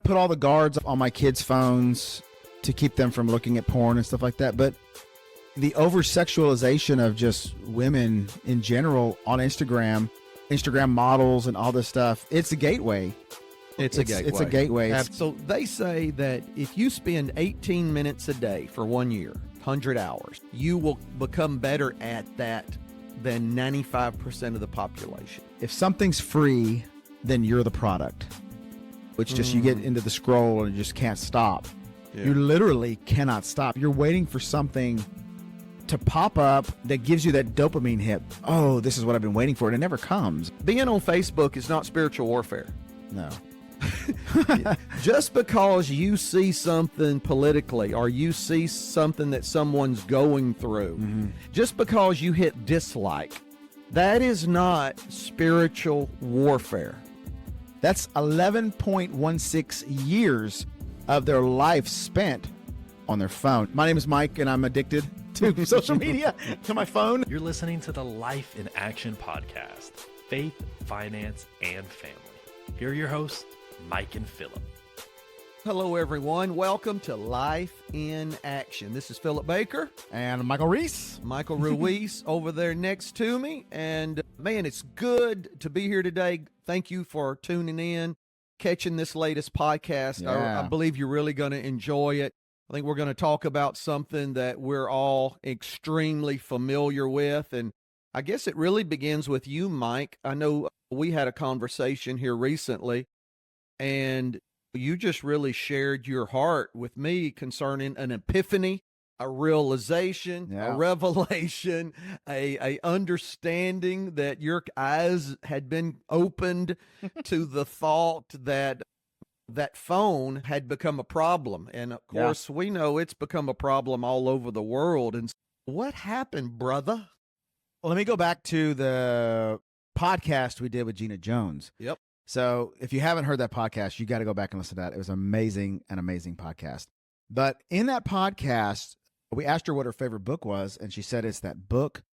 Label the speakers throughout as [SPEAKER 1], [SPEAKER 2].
[SPEAKER 1] put all the guards on my kids' phones to keep them from looking at porn and stuff like that. But the over-sexualization of just women in general on Instagram models and all this stuff, it's a gateway.
[SPEAKER 2] It's a gateway.
[SPEAKER 1] It's a gateway.
[SPEAKER 2] So they say that if you spend 18 minutes a day for 1 year, 100 hours, you will become better at that than 95% of the population.
[SPEAKER 1] If something's free, then you're the product. It's just you get into the scroll and you just can't stop.
[SPEAKER 2] Yeah.
[SPEAKER 1] You literally cannot stop. You're waiting for something to pop up that gives you that dopamine hit. Oh, this is what I've been waiting for, and it never comes.
[SPEAKER 2] Being on Facebook is not spiritual warfare.
[SPEAKER 1] No.
[SPEAKER 2] Just because you see something politically or you see something that someone's going through, just because you hit dislike, that is not spiritual warfare.
[SPEAKER 1] That's 11.16 years of their life spent on their phone. My name is Mike, and I'm addicted to social media, to my phone.
[SPEAKER 3] You're listening to the Life in Action podcast, Faith, Finance, and Family. Here are your hosts, Mike and Philip.
[SPEAKER 2] Hello, everyone. Welcome to Life in Action. This is Philip Baker.
[SPEAKER 1] And Michael Reese.
[SPEAKER 2] Michael Ruiz over there next to me. And man, it's good to be here today. Thank you for tuning in, catching this latest podcast.
[SPEAKER 1] Yeah.
[SPEAKER 2] I believe you're really going to enjoy it. I think we're going to talk about something that we're all extremely familiar with. And I guess it really begins with you, Mike. I know we had a conversation here recently, and you just really shared your heart with me concerning an epiphany, a realization, a revelation, a understanding that your eyes had been opened to the thought that phone had become a problem. And of course, we know it's become a problem all over the world. And what happened, brother?
[SPEAKER 1] Well, let me go back to the podcast we did with Gina Jones.
[SPEAKER 2] Yep.
[SPEAKER 1] So if you haven't heard that podcast, you got to go back and listen to that. It was an amazing podcast. But in that podcast, we asked her what her favorite book was, and she said it's that book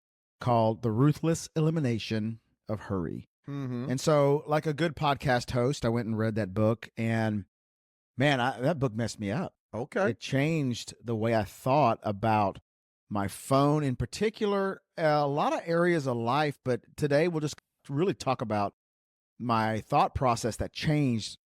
[SPEAKER 1] called The Ruthless Elimination of Hurry.
[SPEAKER 2] Mm-hmm.
[SPEAKER 1] And so, like a good podcast host, I went and read that book, and man, that book messed me up.
[SPEAKER 2] Okay.
[SPEAKER 1] It changed the way I thought about my phone in particular, a lot of areas of life, but today we'll just really talk about my thought process that changed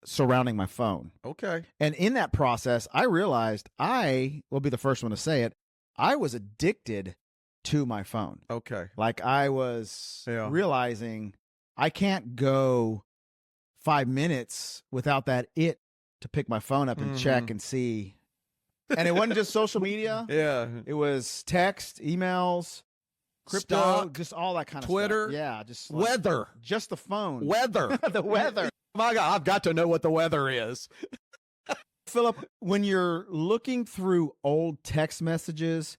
[SPEAKER 1] surrounding my phone.
[SPEAKER 2] Okay.
[SPEAKER 1] And in that process, I realized I will be the first one to say it. I was addicted to my phone.
[SPEAKER 2] Okay.
[SPEAKER 1] Like I was realizing I can't go 5 minutes without that to pick my phone up and check and see. And it wasn't just social media.
[SPEAKER 2] Yeah.
[SPEAKER 1] It was text, emails, crypto,
[SPEAKER 2] Stock,
[SPEAKER 1] just all that kind of
[SPEAKER 2] Twitter,
[SPEAKER 1] stuff. Yeah, just
[SPEAKER 2] weather.
[SPEAKER 1] Just the phone.
[SPEAKER 2] Weather.
[SPEAKER 1] The weather.
[SPEAKER 2] My God, I've got to know what the weather is.
[SPEAKER 1] Philip, when you're looking through old text messages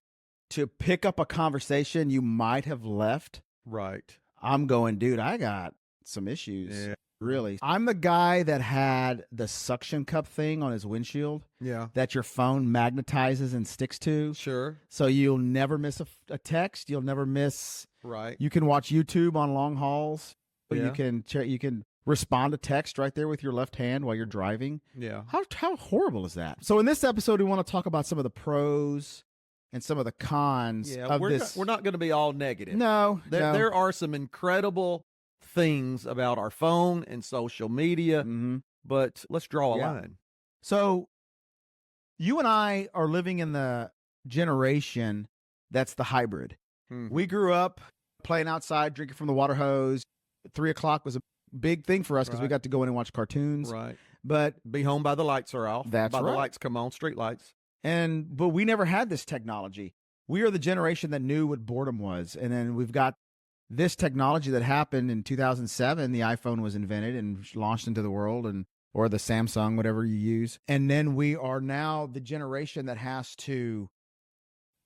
[SPEAKER 1] to pick up a conversation you might have left,
[SPEAKER 2] right?
[SPEAKER 1] I'm going, dude, I got some issues.
[SPEAKER 2] Yeah.
[SPEAKER 1] Really. I'm the guy that had the suction cup thing on his windshield.
[SPEAKER 2] Yeah.
[SPEAKER 1] That your phone magnetizes and sticks to.
[SPEAKER 2] Sure.
[SPEAKER 1] So you'll never miss a text. You'll never miss.
[SPEAKER 2] Right.
[SPEAKER 1] You can watch YouTube on long hauls.
[SPEAKER 2] Yeah.
[SPEAKER 1] You can respond to text right there with your left hand while you're driving.
[SPEAKER 2] Yeah.
[SPEAKER 1] How horrible is that? So in this episode, we want to talk about some of the pros and some of the cons of this.
[SPEAKER 2] We're not going to be all negative.
[SPEAKER 1] No.
[SPEAKER 2] There are some incredible things about our phone and social media, but let's draw a line.
[SPEAKER 1] So you and I are living in the generation that's the hybrid. We grew up playing outside, drinking from the water hose. 3 o'clock was a big thing for us because we got to go in and watch cartoons.
[SPEAKER 2] Right.
[SPEAKER 1] But
[SPEAKER 2] be home by the lights are off.
[SPEAKER 1] That's
[SPEAKER 2] by
[SPEAKER 1] right.
[SPEAKER 2] the lights come on, street lights.
[SPEAKER 1] But we never had this technology. We are the generation that knew what boredom was. And then we've got this technology that happened in 2007. The iPhone was invented and launched into the world, or the Samsung, whatever you use. And then we are now the generation that has to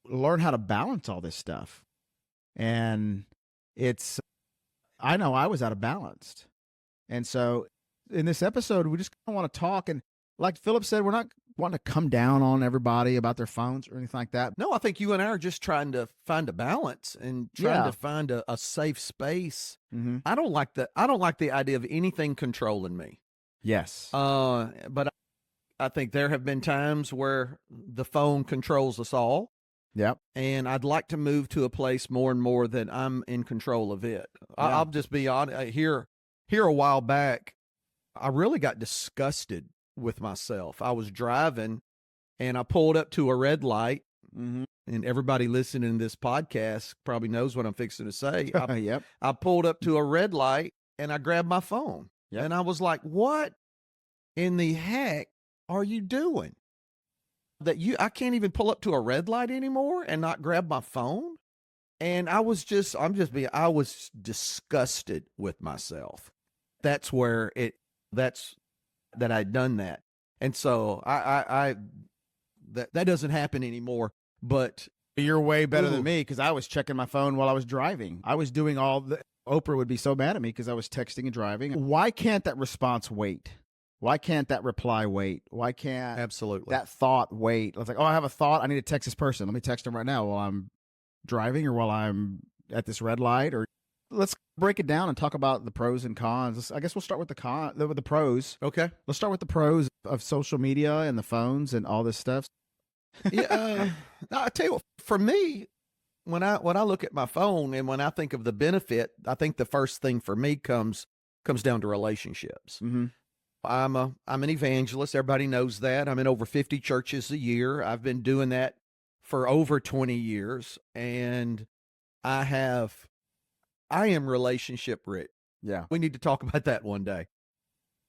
[SPEAKER 1] learn how to balance all this stuff. And I know I was out of balance. And so in this episode, we just kind of want to talk. And like Philip said, we're not wanting to come down on everybody about their phones or anything like that.
[SPEAKER 2] No, I think you and I are just trying to find a balance and trying to find a safe space. I don't like the idea of anything controlling me.
[SPEAKER 1] Yes.
[SPEAKER 2] But I think there have been times where the phone controls us all.
[SPEAKER 1] Yep.
[SPEAKER 2] And I'd like to move to a place more and more that I'm in control of it.
[SPEAKER 1] Yeah.
[SPEAKER 2] I'll just be honest. Here a while back, I really got disgusted with myself. I was driving and I pulled up to a red light.
[SPEAKER 1] Mm-hmm.
[SPEAKER 2] And everybody listening to this podcast probably knows what I'm fixing to say.
[SPEAKER 1] Yep.
[SPEAKER 2] I pulled up to a red light and I grabbed my phone.
[SPEAKER 1] Yep.
[SPEAKER 2] And I was like, what in the heck are you doing? I can't even pull up to a red light anymore and not grab my phone. And I was disgusted with myself. That's that I'd done that. And so that doesn't happen anymore, but
[SPEAKER 1] You're way better
[SPEAKER 2] Ooh.
[SPEAKER 1] than me because I was checking my phone while I was driving. I was doing Oprah would be so mad at me because I was texting and driving. Why can't that response wait? Why can't that reply wait? Why can't
[SPEAKER 2] absolutely
[SPEAKER 1] that thought wait? I was like, oh, I have a thought. I need to text this person. Let me text him right now while I'm driving or while I'm at this red light. Or let's break it down and talk about the pros and cons. I guess we'll start with the pros.
[SPEAKER 2] Okay.
[SPEAKER 1] Let's start with the pros of social media and the phones and all this stuff.
[SPEAKER 2] Yeah. I tell you what, for me, when I look at my phone and when I think of the benefit, I think the first thing for me comes down to relationships.
[SPEAKER 1] Mm-hmm.
[SPEAKER 2] I'm an evangelist. Everybody knows that. I'm in over 50 churches a year. I've been doing that for over 20 years, and I am relationship rich.
[SPEAKER 1] Yeah.
[SPEAKER 2] We need to talk about that one day.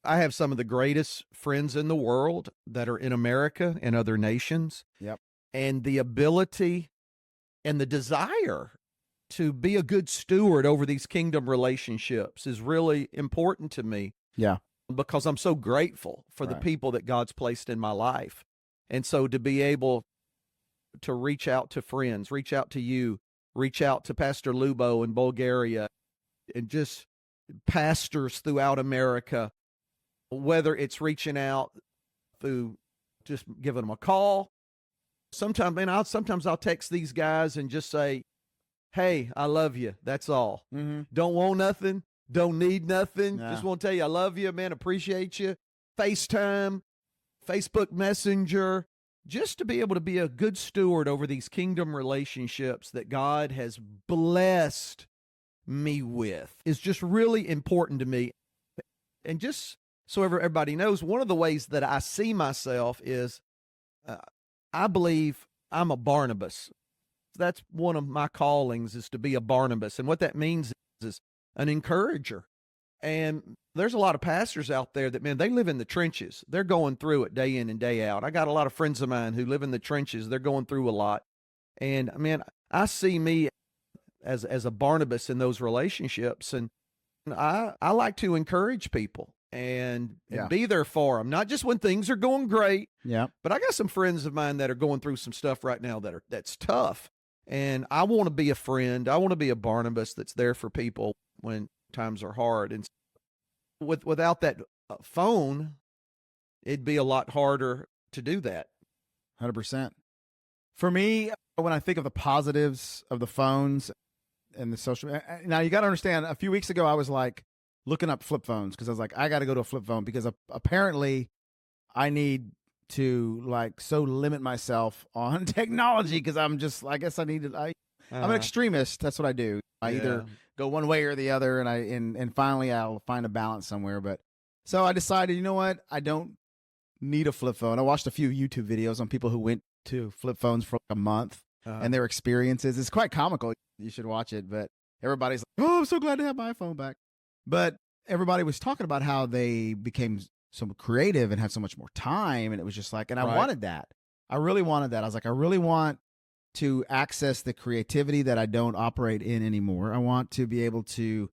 [SPEAKER 2] I have some of the greatest friends in the world that are in America and other nations.
[SPEAKER 1] Yep.
[SPEAKER 2] And the ability and the desire to be a good steward over these kingdom relationships is really important to me.
[SPEAKER 1] Yeah.
[SPEAKER 2] Because I'm so grateful for the
[SPEAKER 1] Right.
[SPEAKER 2] people that God's placed in my life. And so to be able to reach out to friends, reach out to you, reach out to Pastor Lubo in Bulgaria, and just pastors throughout America, whether it's reaching out through just giving them a call. Sometimes I'll text these guys and just say, hey, I love you. That's all.
[SPEAKER 1] Mm-hmm.
[SPEAKER 2] Don't want nothing. Don't need nothing.
[SPEAKER 1] Nah.
[SPEAKER 2] Just want to tell you I love you, man. Appreciate you. FaceTime, Facebook Messenger, just to be able to be a good steward over these kingdom relationships that God has blessed me with is just really important to me. And just so everybody knows, one of the ways that I see myself is I believe I'm a Barnabas. That's one of my callings, is to be a Barnabas. And what that means is an encourager. And there's a lot of pastors out there that, man, they live in the trenches. They're going through it day in and day out. I got a lot of friends of mine who live in the trenches. They're going through a lot. And, man, I see me as a Barnabas in those relationships. And I like to encourage people and be there for them, not just when things are going great.
[SPEAKER 1] Yeah.
[SPEAKER 2] But I got some friends of mine that are going through some stuff right now that's tough. And I want to be a friend. I want to be a Barnabas that's there for people when times are hard. And without that phone, it'd be a lot harder to do that.
[SPEAKER 1] 100%. For me, when I think of the positives of the phones and the social, now you got to understand, a few weeks ago, I was like looking up flip phones because I was like, I got to go to a flip phone because apparently I need to so limit myself on technology because I'm just, I guess I need to, I'm an extremist. That's what I do. I either go one way or the other, and finally I'll find a balance somewhere. But so I decided, you know what? I don't need a flip phone. I watched a few YouTube videos on people who went to flip phones for like a month and their experiences. It's quite comical. You should watch it. But everybody's like, oh, I'm so glad to have my iPhone back. But everybody was talking about how they became so creative and had so much more time. And it was just like, and I wanted that. I really wanted that. I was like, I really want to access the creativity that I don't operate in anymore. I want to be able to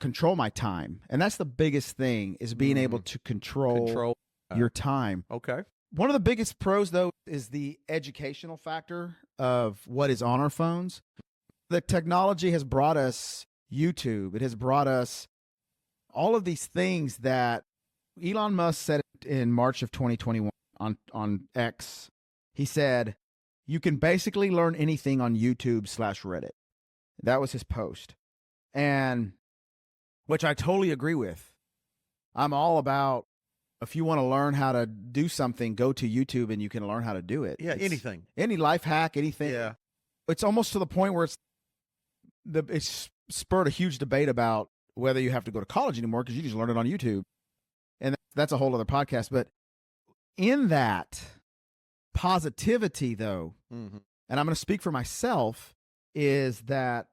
[SPEAKER 1] control my time. And that's the biggest thing, is being able to control your time.
[SPEAKER 2] Okay.
[SPEAKER 1] One of the biggest pros, though, is the educational factor of what is on our phones. The technology has brought us YouTube. It has brought us all of these things that Elon Musk said in March of 2021 on X. He said, you can basically learn anything on YouTube/Reddit. That was his post. And which I totally agree with. I'm all about, if you want to learn how to do something, go to YouTube and you can learn how to do it.
[SPEAKER 2] Yeah,
[SPEAKER 1] It's
[SPEAKER 2] anything.
[SPEAKER 1] any life hack, anything.
[SPEAKER 2] Yeah.
[SPEAKER 1] It's almost to the point where it's spurred a huge debate about whether you have to go to college anymore because you just learn it on YouTube. And that's a whole other podcast. But in that positivity, though,
[SPEAKER 2] Mm-hmm.
[SPEAKER 1] and I'm going to speak for myself, is that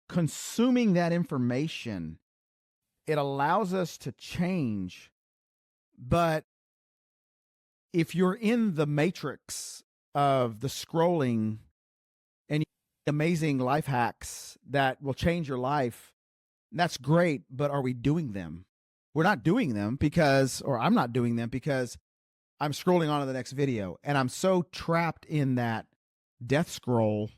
[SPEAKER 1] consuming that information, it allows us to change. But if you're in the matrix of the scrolling and amazing life hacks that will change your life, that's great. But are we doing them? We're not doing them because, or I'm not doing them because I'm scrolling on to the next video. And I'm so trapped in that death scroll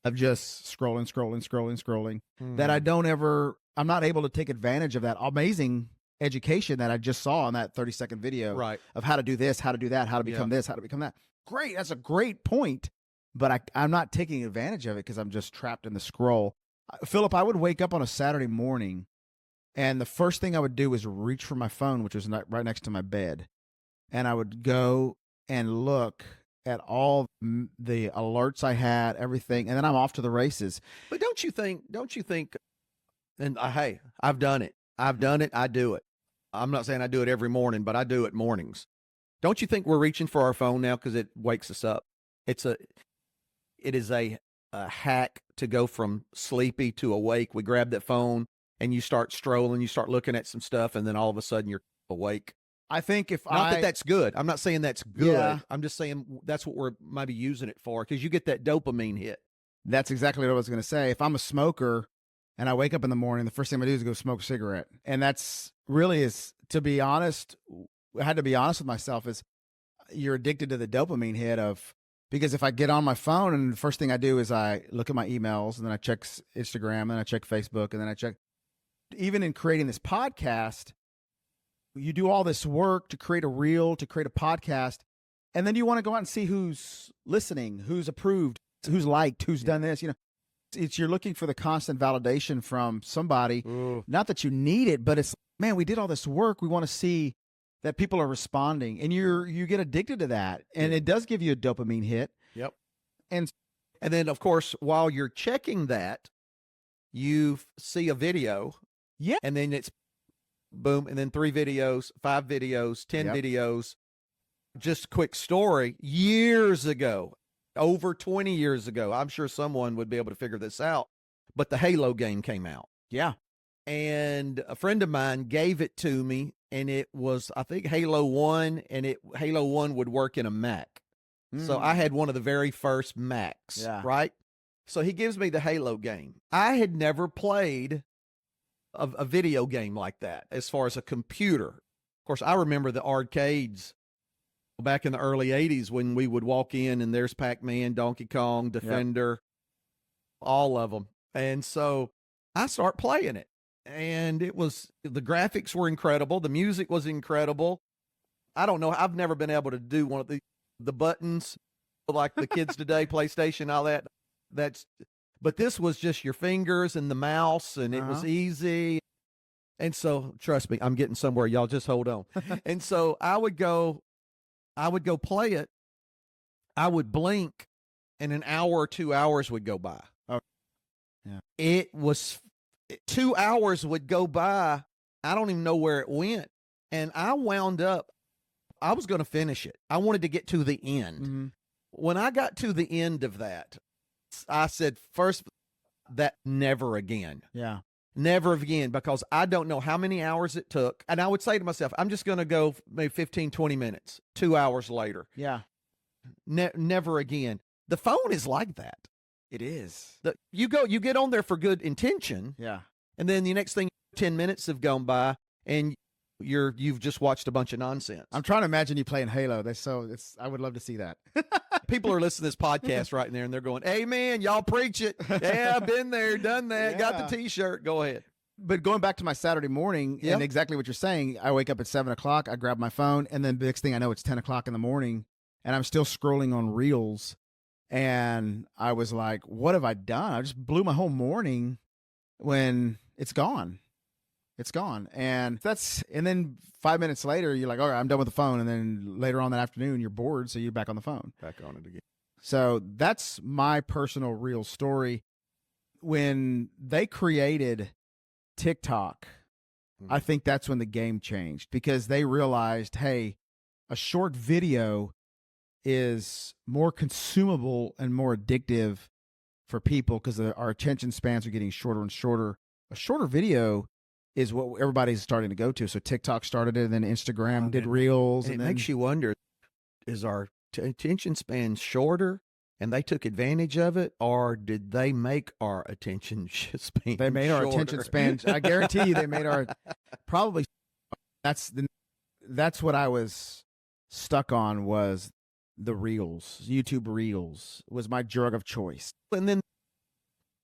[SPEAKER 1] of just scrolling that I'm not able to take advantage of that amazing education that I just saw on that 30-second video
[SPEAKER 2] Right.
[SPEAKER 1] of how to do this, how to do that, how to become this, how to become that. Great. That's a great point. But I'm not taking advantage of it because I'm just trapped in the scroll. Philip, I would wake up on a Saturday morning and the first thing I would do was reach for my phone, which was right next to my bed. And I would go and look at all the alerts I had, everything. And then I'm off to the races.
[SPEAKER 2] But don't you think, and hey, I've done it. I do it. I'm not saying I do it every morning, but I do it mornings. Don't you think we're reaching for our phone now because it wakes us up? It is a hack to go from sleepy to awake. We grab that phone and you start strolling, you start looking at some stuff, and then all of a sudden you're awake.
[SPEAKER 1] I think
[SPEAKER 2] Not that that's good. I'm not saying that's good.
[SPEAKER 1] Yeah.
[SPEAKER 2] I'm just saying that's what we're maybe using it for, because you get that dopamine hit.
[SPEAKER 1] That's exactly what I was going to say. If I'm a smoker and I wake up in the morning, the first thing I do is go smoke a cigarette. And that's really to be honest, I had to be honest with myself, is you're addicted to the dopamine hit because if I get on my phone and the first thing I do is I look at my emails and then I check Instagram and I check Facebook and then I check, even in creating this podcast, you do all this work to create a reel, to create a podcast, and then you want to go out and see who's listening, who's approved, who's liked, who's done this. You're looking for the constant validation from somebody.
[SPEAKER 2] Ooh.
[SPEAKER 1] Not that you need it, but it's, man, we did all this work. We want to see that people are responding, and you get addicted to that, and it does give you a dopamine hit.
[SPEAKER 2] Yep.
[SPEAKER 1] And
[SPEAKER 2] then, of course, while you're checking that, you see a video.
[SPEAKER 1] Yeah.
[SPEAKER 2] And then it's boom, and then 3 videos, 5 videos, 10
[SPEAKER 1] Yep.
[SPEAKER 2] videos. Just a quick story. Years ago, over 20 years ago, I'm sure someone would be able to figure this out, but the Halo game came out.
[SPEAKER 1] yeah,
[SPEAKER 2] And a friend of mine gave it to me, and it was, I think, Halo 1, and Halo 1 would work in a Mac. So I had one of the very first Macs,
[SPEAKER 1] Yeah.
[SPEAKER 2] right? So he gives me the Halo game. I had never played a video game like that as far as a computer. Of course, I remember the arcades back in the early 80s when we would walk in and there's Pac-Man, Donkey Kong, Defender, all of them. And so I start playing it, and the graphics were incredible. The music was incredible. I don't know. I've never been able to do one of the buttons like the kids today, PlayStation, all that. But this was just your fingers and the mouse, and it was easy. And so, trust me, I'm getting somewhere. Y'all just hold on. And so I would go play it. I would blink, and an hour or 2 hours would go by.
[SPEAKER 1] Oh, yeah.
[SPEAKER 2] It was 2 hours would go by. I don't even know where it went. And I wound up, I was going to finish it. I wanted to get to the end.
[SPEAKER 1] Mm-hmm.
[SPEAKER 2] When I got to the end of that, I said, first, that never again.
[SPEAKER 1] Yeah.
[SPEAKER 2] Never again, because I don't know how many hours it took. And I would say to myself, I'm just going to go maybe 15, 20 minutes, 2 hours later.
[SPEAKER 1] Yeah.
[SPEAKER 2] Never again. The phone is like that.
[SPEAKER 1] It is.
[SPEAKER 2] You get on there for good intention.
[SPEAKER 1] Yeah.
[SPEAKER 2] And then the next thing, 10 minutes have gone by and you've just watched a bunch of nonsense.
[SPEAKER 1] I'm trying to imagine you playing Halo. I would love to see that.
[SPEAKER 2] People are listening to this podcast right there and they're going, amen, y'all preach it. Yeah, I've been there, done that, got the T-shirt. Go ahead.
[SPEAKER 1] But going back to my Saturday morning and exactly what you're saying, I wake up at 7 o'clock, I grab my phone, and then the next thing I know, it's 10 o'clock in the morning, and I'm still scrolling on Reels. And I was like, what have I done? I just blew my whole morning when it's gone. It's gone. And then 5 minutes later, you're like, all right, I'm done with the phone. And then later on that afternoon, you're bored. So you're back on the phone.
[SPEAKER 2] Back on it again.
[SPEAKER 1] So that's my personal real story. When they created TikTok, I think that's when the game changed, because they realized, hey, a short video is more consumable and more addictive for people because our attention spans are getting shorter and shorter. A shorter video is what everybody's starting to go to. So TikTok started it, and then Instagram did Reels.
[SPEAKER 2] And
[SPEAKER 1] And
[SPEAKER 2] it
[SPEAKER 1] then,
[SPEAKER 2] makes you wonder, is our attention span shorter and they took advantage of it, or did they make our attention span
[SPEAKER 1] they made our attention
[SPEAKER 2] shorter?
[SPEAKER 1] span. I guarantee you they made our probably. That's what I was stuck on, was the Reels. YouTube Reels was my drug of choice.
[SPEAKER 2] And then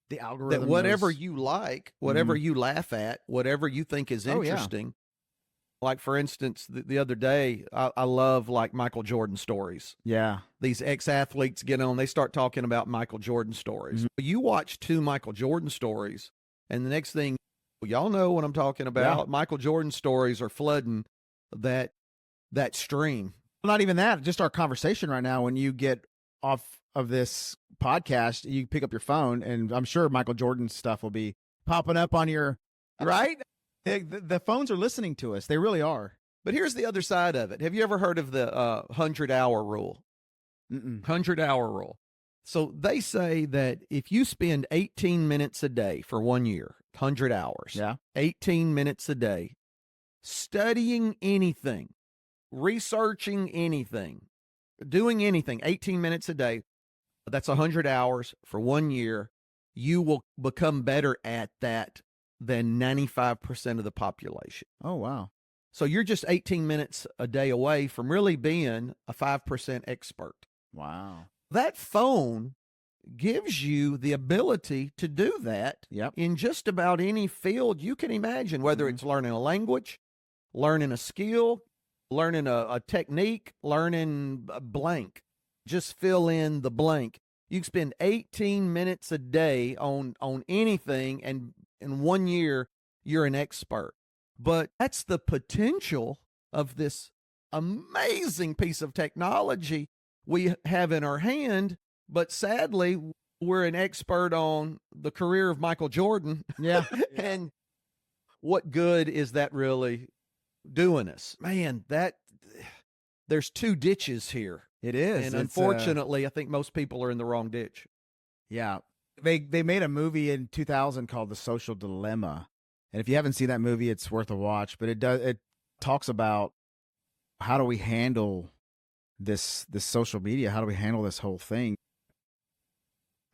[SPEAKER 1] The algorithm.
[SPEAKER 2] that whatever
[SPEAKER 1] knows-
[SPEAKER 2] you like, whatever you laugh at, whatever you think is
[SPEAKER 1] Oh, yeah.
[SPEAKER 2] interesting. Like, for instance, the other day, I love like Michael Jordan stories.
[SPEAKER 1] Yeah.
[SPEAKER 2] These ex-athletes get on, they start talking about Michael Jordan stories.
[SPEAKER 1] Mhm.
[SPEAKER 2] You watch 2 Michael Jordan stories, and the next thing, y'all know what I'm talking about. Michael Jordan stories are flooding that stream.
[SPEAKER 1] Not even that, just our conversation right now. When you get off of this podcast, you pick up your phone, and I'm sure Michael Jordan stuff will be popping up on your, right? The phones are listening to us. They really are.
[SPEAKER 2] But here's the other side of it. Have you ever heard of the 100-hour rule?
[SPEAKER 1] Mm-mm.
[SPEAKER 2] 100-hour rule. So they say that if you spend 18 minutes a day for 1 year, 100 hours,
[SPEAKER 1] Yeah.
[SPEAKER 2] 18 minutes a day, studying anything, researching anything, doing anything, 18 minutes a day, that's 100 hours for 1 year, you will become better at that than 95% of the population.
[SPEAKER 1] Oh, wow.
[SPEAKER 2] So you're just 18 minutes a day away from really being a 5% expert.
[SPEAKER 1] Wow.
[SPEAKER 2] That phone gives you the ability to do that
[SPEAKER 1] Yep.
[SPEAKER 2] in just about any field you can imagine, whether
[SPEAKER 1] Mhm.
[SPEAKER 2] it's learning a language, learning a skill, learning a technique, learning a blank. Just fill in the blank. You can spend 18 minutes a day on anything, and in 1 year, you're an expert. But that's the potential of this amazing piece of technology we have in our hand. But sadly, we're an expert on the career of Michael Jordan.
[SPEAKER 1] Yeah.
[SPEAKER 2] And what good is that really doing us? Man, there's 2 ditches here.
[SPEAKER 1] It is.
[SPEAKER 2] And
[SPEAKER 1] It's,
[SPEAKER 2] unfortunately, I think most people are in the wrong ditch.
[SPEAKER 1] yeah. They made a movie in 2000 called The Social Dilemma. And if you haven't seen that movie, it's worth a watch. But it talks about how do we handle this social media? How do we handle this whole thing?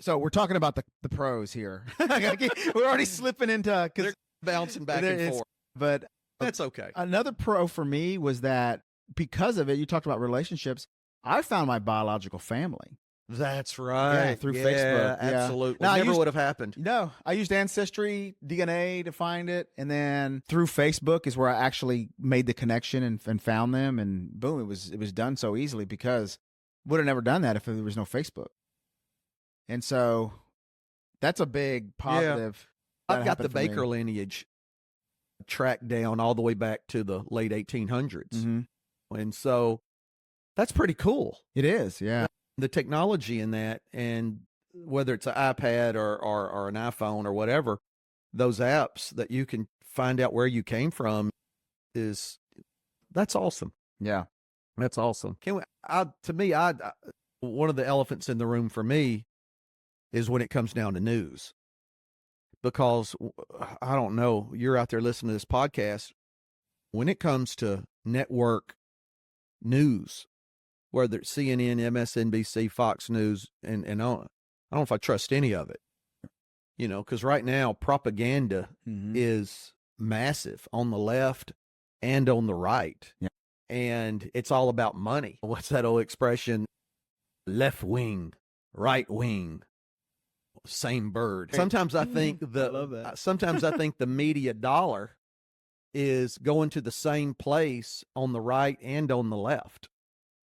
[SPEAKER 1] So we're talking about the pros here. We're already slipping into,
[SPEAKER 2] They're bouncing back and
[SPEAKER 1] it's-
[SPEAKER 2] forth.
[SPEAKER 1] but
[SPEAKER 2] That's okay.
[SPEAKER 1] another pro for me was that because of it, you talked about relationships. I found my biological family.
[SPEAKER 2] That's right.
[SPEAKER 1] through Facebook, yeah.
[SPEAKER 2] Absolutely.
[SPEAKER 1] Now, I
[SPEAKER 2] Never
[SPEAKER 1] used-
[SPEAKER 2] would have happened.
[SPEAKER 1] No, I used Ancestry DNA to find it, and then through Facebook is where I actually made the connection and found them, and boom, it was done so easily, because would have never done that if there was no Facebook. And so that's a big positive. that
[SPEAKER 2] I've got the
[SPEAKER 1] happened for me.
[SPEAKER 2] Baker lineage tracked down all the way back to the late 1800s.
[SPEAKER 1] Mhm.
[SPEAKER 2] And so that's pretty cool.
[SPEAKER 1] It is, yeah.
[SPEAKER 2] The technology in that, and whether it's an iPad or an iPhone or whatever, those apps that you can find out where you came from that's awesome.
[SPEAKER 1] Yeah.
[SPEAKER 2] That's awesome. One of the elephants in the room for me is when it comes down to news, because I don't know, you're out there listening to this podcast. When it comes to network news, whether it's CNN, MSNBC, Fox News, and I don't know if I trust any of it, because right now propaganda
[SPEAKER 1] Mhm.
[SPEAKER 2] is massive on the left and on the right.
[SPEAKER 1] Yeah.
[SPEAKER 2] And it's all about money. What's that old expression? Left wing, right wing, same bird. Sometimes I think
[SPEAKER 1] I love that.
[SPEAKER 2] sometimes I think the media dollar is going to the same place on the right and on the left.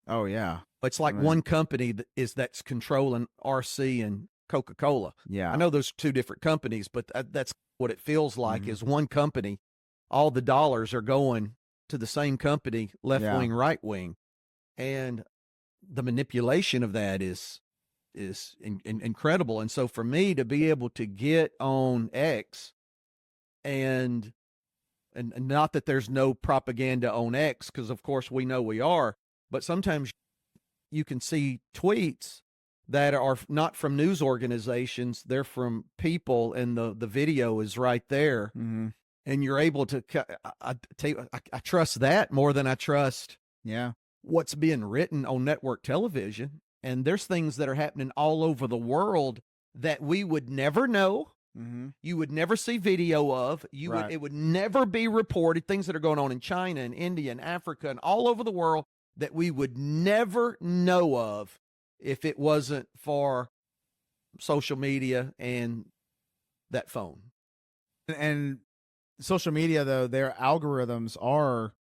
[SPEAKER 1] Oh, yeah.
[SPEAKER 2] It's like
[SPEAKER 1] Right.
[SPEAKER 2] one company that's controlling RC and Coca-Cola.
[SPEAKER 1] Yeah.
[SPEAKER 2] I know those are 2 different companies, but that's what it feels like,
[SPEAKER 1] Mhm.
[SPEAKER 2] is one company all the dollars are going to the same company, left
[SPEAKER 1] Yeah.
[SPEAKER 2] wing, right wing. And the manipulation of that is incredible. And so for me to be able to get on X and not that there's no propaganda on X, because of course we know we are, but sometimes you can see tweets that are not from news organizations, they're from people, and the video is right there.
[SPEAKER 1] Mm-hmm.
[SPEAKER 2] And you're able to, I trust that more than I trust
[SPEAKER 1] Yeah.
[SPEAKER 2] what's being written on network television. And there's things that are happening all over the world that we would never know.
[SPEAKER 1] Mm-hmm.
[SPEAKER 2] You would never see video of.
[SPEAKER 1] Right.
[SPEAKER 2] It would never be reported. Things that are going on in China and India and Africa and all over the world that we would never know of if it wasn't for social media and that phone.
[SPEAKER 1] And social media, though, their algorithms are,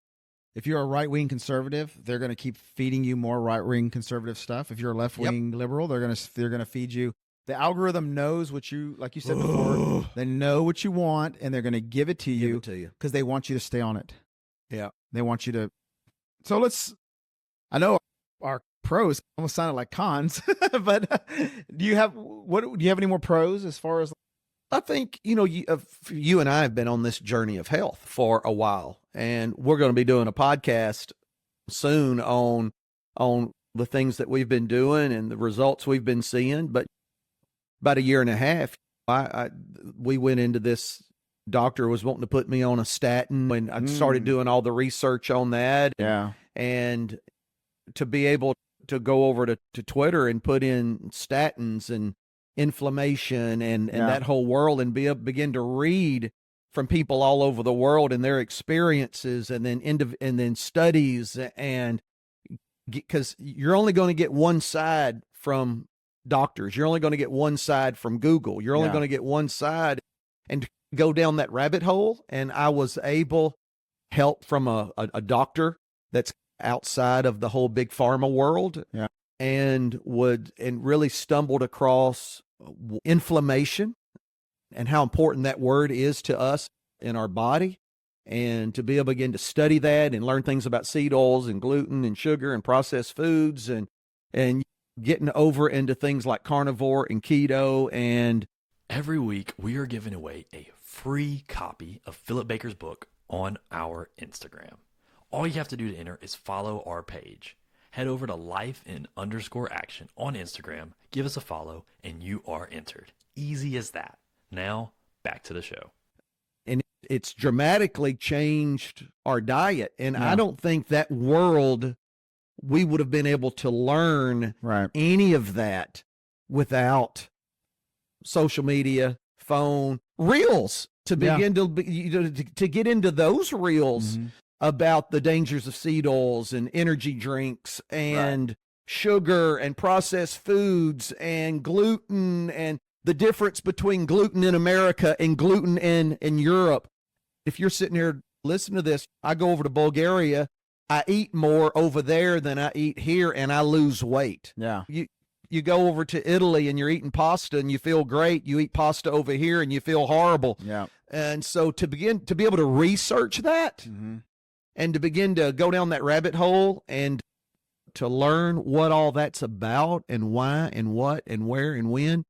[SPEAKER 1] if you're a right-wing conservative, they're going to keep feeding you more right-wing conservative stuff. If you're a left-wing liberal, they're going to feed you. The algorithm knows what you, like you said before, they know what you want, and they're going to give it to you because they want you to stay on it.
[SPEAKER 2] Yeah.
[SPEAKER 1] They want you to. So I know our pros almost sounded like cons, but do you have any more pros as far as?
[SPEAKER 2] I think, you and I have been on this journey of health for a while, and we're going to be doing a podcast soon on the things that we've been doing and the results we've been seeing. But about a year and a half, we went into this. Doctor was wanting to put me on a statin, and I started doing all the research on that.
[SPEAKER 1] Yeah.
[SPEAKER 2] And to be able to go over to Twitter and put in statins and inflammation and that whole world, and begin to read from people all over the world and their experiences, and then studies, and because you're only going to get one side from doctors, you're only going to get one side from Google, you're only going to get one side, and go down that rabbit hole. And I was able help from a doctor that's outside of the whole big pharma world, and really stumbled across inflammation and how important that word is to us in our body, and to be able to begin to study that and learn things about seed oils and gluten and sugar and processed foods, and getting over into things like carnivore and keto. And
[SPEAKER 3] every week we are giving away a free copy of Philip Baker's book on our Instagram. All you have to do to enter is follow our page. Head over to life_in_action on Instagram, give us a follow, and you are entered. Easy as that. Now, back to the show.
[SPEAKER 2] And it's dramatically changed our diet. And I don't think that world, we would have been able to learn any of that without social media, phone, reels, to begin to get into those reels about the dangers of seed oils and energy drinks and sugar and processed foods and gluten, and the difference between gluten in America and gluten in Europe. If you're sitting here listening to this, I go over to Bulgaria, I eat more over there than I eat here, and I lose weight.
[SPEAKER 1] Yeah.
[SPEAKER 2] You go over to Italy and you're eating pasta and you feel great. You eat pasta over here and you feel horrible.
[SPEAKER 1] Yeah.
[SPEAKER 2] And so to be able to research that and to begin to go down that rabbit hole and to learn what all that's about and why and what and where and when,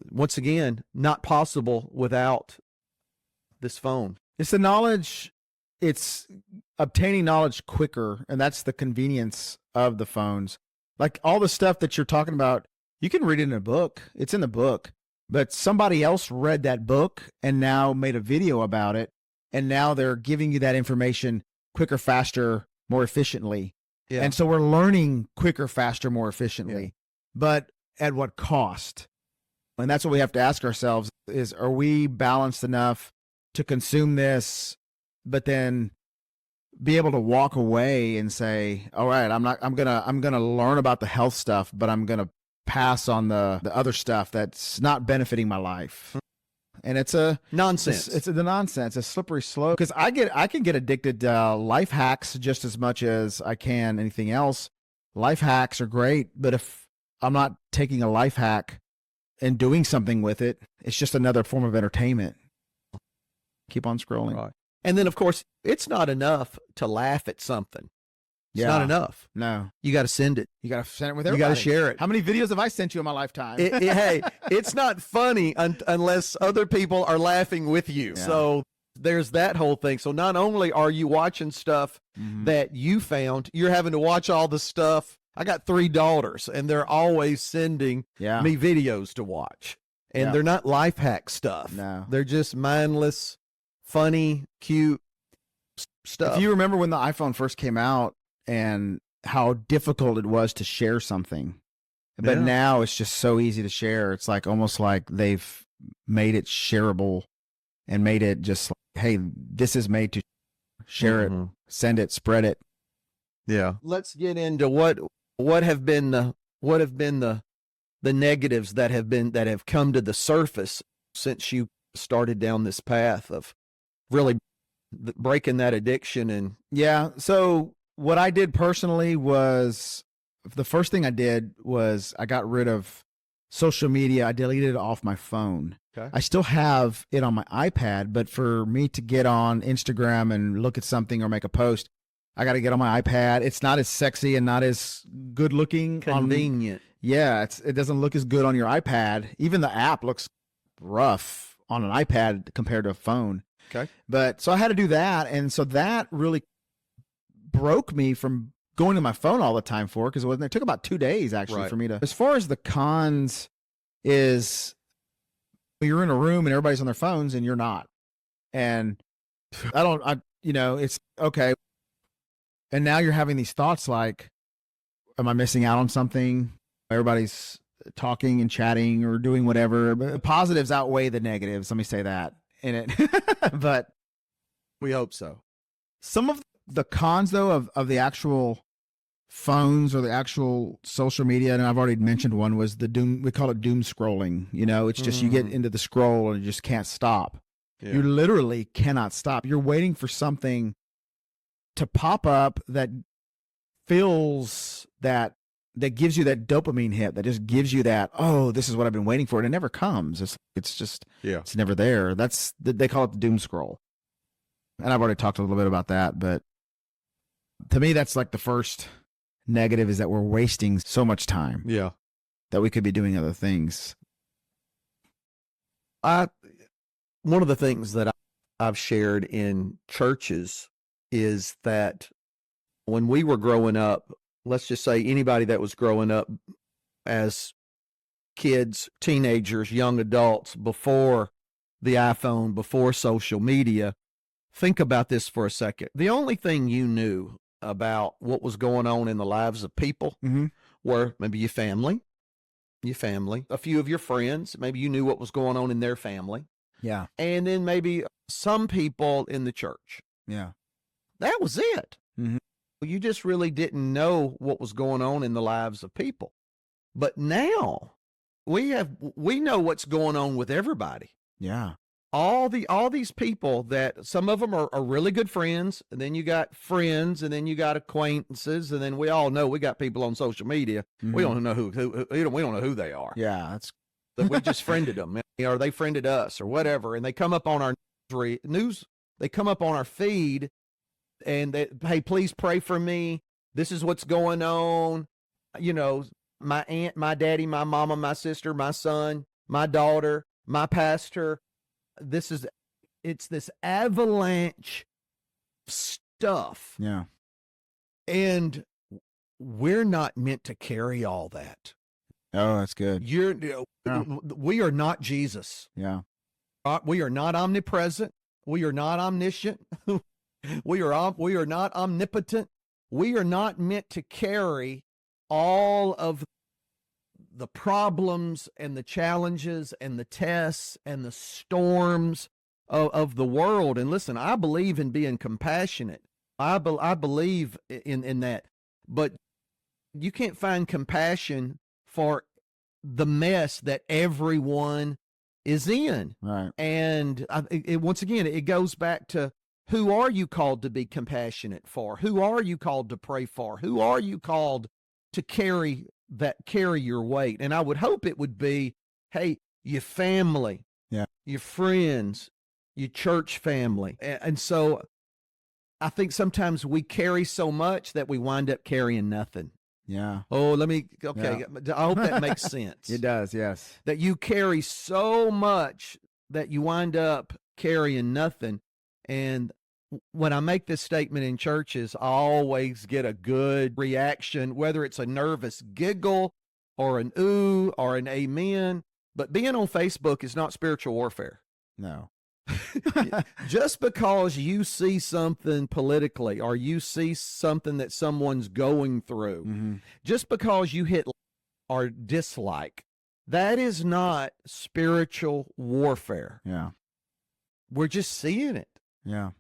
[SPEAKER 2] once again, not possible without this phone.
[SPEAKER 1] It's the knowledge. It's obtaining knowledge quicker, and that's the convenience of the phones. Like all the stuff that you're talking about, you can read it in a book. It's in the book, but somebody else read that book and now made a video about it, and now they're giving you that information quicker, faster, more efficiently.
[SPEAKER 2] Yeah.
[SPEAKER 1] And so we're learning quicker, faster, more efficiently. But at what cost? And that's what we have to ask ourselves is, are we balanced enough to consume this, but then be able to walk away and say, all right, I'm going to learn about the health stuff, but I'm going to pass on the other stuff that's not benefiting my life. And it's a
[SPEAKER 2] nonsense.
[SPEAKER 1] It's the nonsense, a slippery slope. Because I can get addicted to life hacks just as much as I can anything else. Life hacks are great, but if I'm not taking a life hack and doing something with it, it's just another form of entertainment. Keep on scrolling.
[SPEAKER 2] Right. And then, of course, it's not enough to laugh at something. It's not enough.
[SPEAKER 1] No.
[SPEAKER 2] You got to send it.
[SPEAKER 1] You got to send it with
[SPEAKER 2] You
[SPEAKER 1] everybody.
[SPEAKER 2] got to share it.
[SPEAKER 1] How many videos have I sent you in my lifetime?
[SPEAKER 2] Hey, it's not funny unless other people are laughing with you.
[SPEAKER 1] Yeah.
[SPEAKER 2] So there's that whole thing. So not only are you watching stuff that you found, you're having to watch all the stuff. I got 3 daughters, and they're always sending me videos to watch. And they're not life hack stuff.
[SPEAKER 1] No.
[SPEAKER 2] They're just mindless, funny, cute stuff.
[SPEAKER 1] If you remember when the iPhone first came out and how difficult it was to share something, but
[SPEAKER 2] Yeah.
[SPEAKER 1] now it's just so easy to share. It's like almost like they've made it shareable and made it just like, hey, this is made to share it, send it, spread it.
[SPEAKER 2] Yeah. Let's get into what have been the negatives that have come to the surface since you started down this path of really breaking that addiction. And
[SPEAKER 1] Yeah. So what I did personally was the first thing I did was I got rid of social media. I deleted it off my phone.
[SPEAKER 2] Okay.
[SPEAKER 1] I still have it on my iPad, but for me to get on Instagram and look at something or make a post, I got to get on my iPad. It's not as sexy and not as good looking.
[SPEAKER 2] convenient.
[SPEAKER 1] Yeah, it doesn't look as good on your iPad. Even the app looks rough on an iPad compared to a phone.
[SPEAKER 2] Okay.
[SPEAKER 1] But so I had to do that, and so that really broke me from going to my phone all the time because it took about 2 days actually
[SPEAKER 2] Right.
[SPEAKER 1] for me to. As far as the cons is, you're in a room and everybody's on their phones and you're not, and it's okay. And now you're having these thoughts like, am I missing out on something? Everybody's talking and chatting or doing whatever. But the positives outweigh the negatives. Let me say that in it. But
[SPEAKER 2] We hope so.
[SPEAKER 1] some of the cons, though, of the actual phones or the actual social media, and I've already mentioned one, was the doom. We call it doom scrolling. It's just you get into the scroll and you just can't stop.
[SPEAKER 2] Yeah.
[SPEAKER 1] You literally cannot stop. You're waiting for something to pop up that fills that gives you that dopamine hit, that just gives you that, oh, this is what I've been waiting for. And it never comes. It's just, it's never there. They call it the doom scroll. And I've already talked a little bit about that, but to me, that's like the first negative, is that we're wasting so much time
[SPEAKER 2] Yeah.
[SPEAKER 1] that we could be doing other things.
[SPEAKER 2] One of the things that I've shared in churches is that when we were growing up, let's just say anybody that was growing up as kids, teenagers, young adults, before the iPhone, before social media, think about this for a second. The only thing you knew about what was going on in the lives of people were maybe your family, a few of your friends, maybe you knew what was going on in their family,
[SPEAKER 1] Yeah.
[SPEAKER 2] and then maybe some people in the church.
[SPEAKER 1] Yeah.
[SPEAKER 2] That was it.
[SPEAKER 1] Mhm.
[SPEAKER 2] You just really didn't know what was going on in the lives of people. But now we know what's going on with everybody.
[SPEAKER 1] Yeah.
[SPEAKER 2] All these people that some of them are really good friends, and then you got friends, and then you got acquaintances, and then we all know we got people on social media. We don't know who we don't know who they are.
[SPEAKER 1] Yeah. That's
[SPEAKER 2] That we just friended them, or they friended us, or whatever, and they come up on our news. They come up on our feed, and hey, please pray for me. This is what's going on. My aunt, my daddy, my mama, my sister, my son, my daughter, my pastor. It's this avalanche stuff.
[SPEAKER 1] yeah.
[SPEAKER 2] And we're not meant to carry all that.
[SPEAKER 1] Oh, that's good.
[SPEAKER 2] We are not Jesus.
[SPEAKER 1] Yeah.
[SPEAKER 2] We are not omnipresent. We are not omniscient. We are not omnipotent. We are not meant to carry all of the problems and the challenges and the tests and the storms of the world. And listen, I believe in being compassionate. I believe in that. But you can't find compassion for the mess that everyone is in.
[SPEAKER 1] Right.
[SPEAKER 2] And once again, it goes back to, who are you called to be compassionate for? Who are you called to pray for? Who are you called to carry your weight? And I would hope it would be, hey, your family,
[SPEAKER 1] Yeah.
[SPEAKER 2] your friends, your church family. And so I think sometimes we carry so much that we wind up carrying nothing.
[SPEAKER 1] Yeah.
[SPEAKER 2] Oh, okay. I hope that makes sense.
[SPEAKER 1] It does, yes.
[SPEAKER 2] That you carry so much that you wind up carrying nothing. And when I make this statement in churches, I always get a good reaction, whether it's a nervous giggle or an ooh or an amen. But being on Facebook is not spiritual warfare.
[SPEAKER 1] No.
[SPEAKER 2] Just because you see something politically or you see something that someone's going through,
[SPEAKER 1] Mm-hmm.
[SPEAKER 2] just because you hit or dislike, that is not spiritual warfare.
[SPEAKER 1] Yeah.
[SPEAKER 2] We're just seeing it.
[SPEAKER 1] Yeah.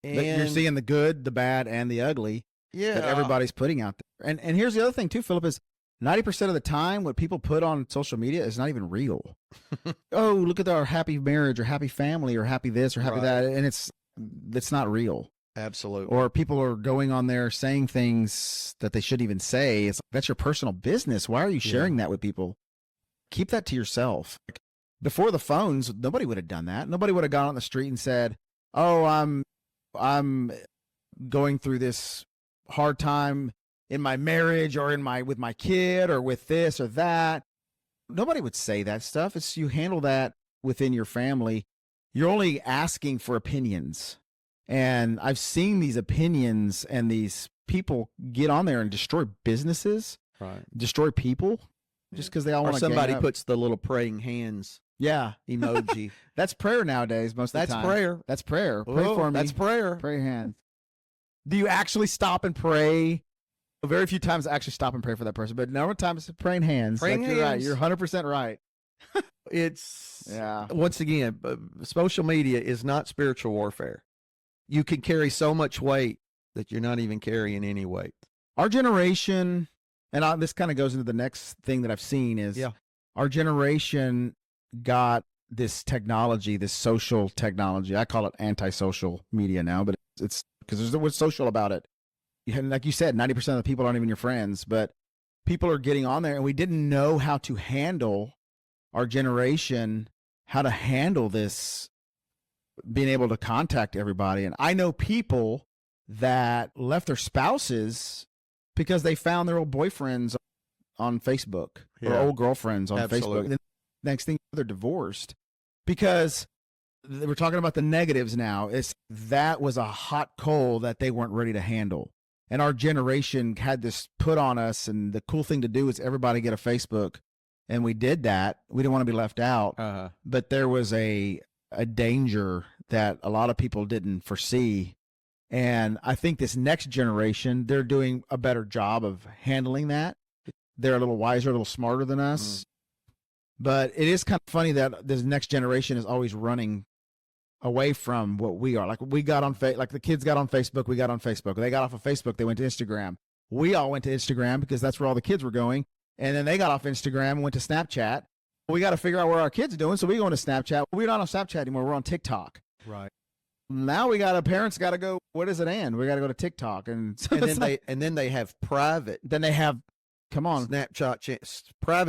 [SPEAKER 2] And
[SPEAKER 1] You're seeing the good, the bad, and the ugly that everybody's putting out there. And here's the other thing too, Philip, is 90% of the time what people put on social media is not even real. Oh, look at our happy marriage or happy family or happy this or happy
[SPEAKER 2] Right.
[SPEAKER 1] that. And it's not real.
[SPEAKER 2] Absolutely.
[SPEAKER 1] Or people are going on there saying things that they shouldn't even say. It's that's your personal business. Why are you sharing that with people? Keep that to yourself. Like, before the phones, nobody would have done that. Nobody would have gone on the street and said, "Oh, I'm going through this hard time in my marriage or with my kid or with this or that." Nobody would say that stuff. It's you handle that within your family. You're only asking for opinions. And I've seen these opinions and these people get on there and destroy businesses,
[SPEAKER 2] Right.
[SPEAKER 1] destroy people just because they all
[SPEAKER 2] Or
[SPEAKER 1] want to
[SPEAKER 2] somebody puts the little praying hands
[SPEAKER 1] Yeah.
[SPEAKER 2] emoji.
[SPEAKER 1] That's prayer nowadays most of
[SPEAKER 2] That's
[SPEAKER 1] the time.
[SPEAKER 2] prayer.
[SPEAKER 1] That's prayer. Pray
[SPEAKER 2] Oh,
[SPEAKER 1] for me.
[SPEAKER 2] That's prayer.
[SPEAKER 1] Pray your hands. Do you actually stop and pray? Very few times I actually stop and pray for that person, but a number of times it's praying hands.
[SPEAKER 2] Praying
[SPEAKER 1] You're right.
[SPEAKER 2] hands.
[SPEAKER 1] You're 100% right.
[SPEAKER 2] It's
[SPEAKER 1] Yeah.
[SPEAKER 2] once again, social media is not spiritual warfare. You can carry so much weight that you're not even carrying any weight.
[SPEAKER 1] Our generation, and this kind of goes into the next thing that I've seen is
[SPEAKER 2] Yeah.
[SPEAKER 1] our generation got this technology, this social technology. I call it antisocial media now, but it's because there's what's social about it. Like you said, 90% of the people aren't even your friends, but people are getting on there, and we didn't know how to handle our generation, how to handle this, being able to contact everybody. And I know people that left their spouses because they found their old boyfriends on Facebook or
[SPEAKER 2] Yeah.
[SPEAKER 1] old girlfriends on
[SPEAKER 2] Absolutely.
[SPEAKER 1] Facebook. Then next thing they're divorced because we're talking about the negatives now. That was a hot coal that they weren't ready to handle. And our generation had this put on us, and the cool thing to do is everybody get a Facebook. And we did that. We didn't want to be left out. But there was a danger that a lot of people didn't foresee. And I think this next generation, they're doing a better job of handling that. They're a little wiser, a little smarter than us. But it is kind of funny that this next generation is always running away from what we are. Like we got on like the kids got on Facebook, we got on Facebook. They got off of Facebook, they went to Instagram. We all went to Instagram because that's where all the kids were going. And then they got off Instagram and went to Snapchat. We got to figure out what our kids are doing, so we go into Snapchat. We're not on Snapchat anymore. We're on TikTok.
[SPEAKER 2] Right.
[SPEAKER 1] Now parents got to go. What does it end? We got to go to TikTok, and
[SPEAKER 2] then they have private.
[SPEAKER 1] Then they have, come on,
[SPEAKER 2] private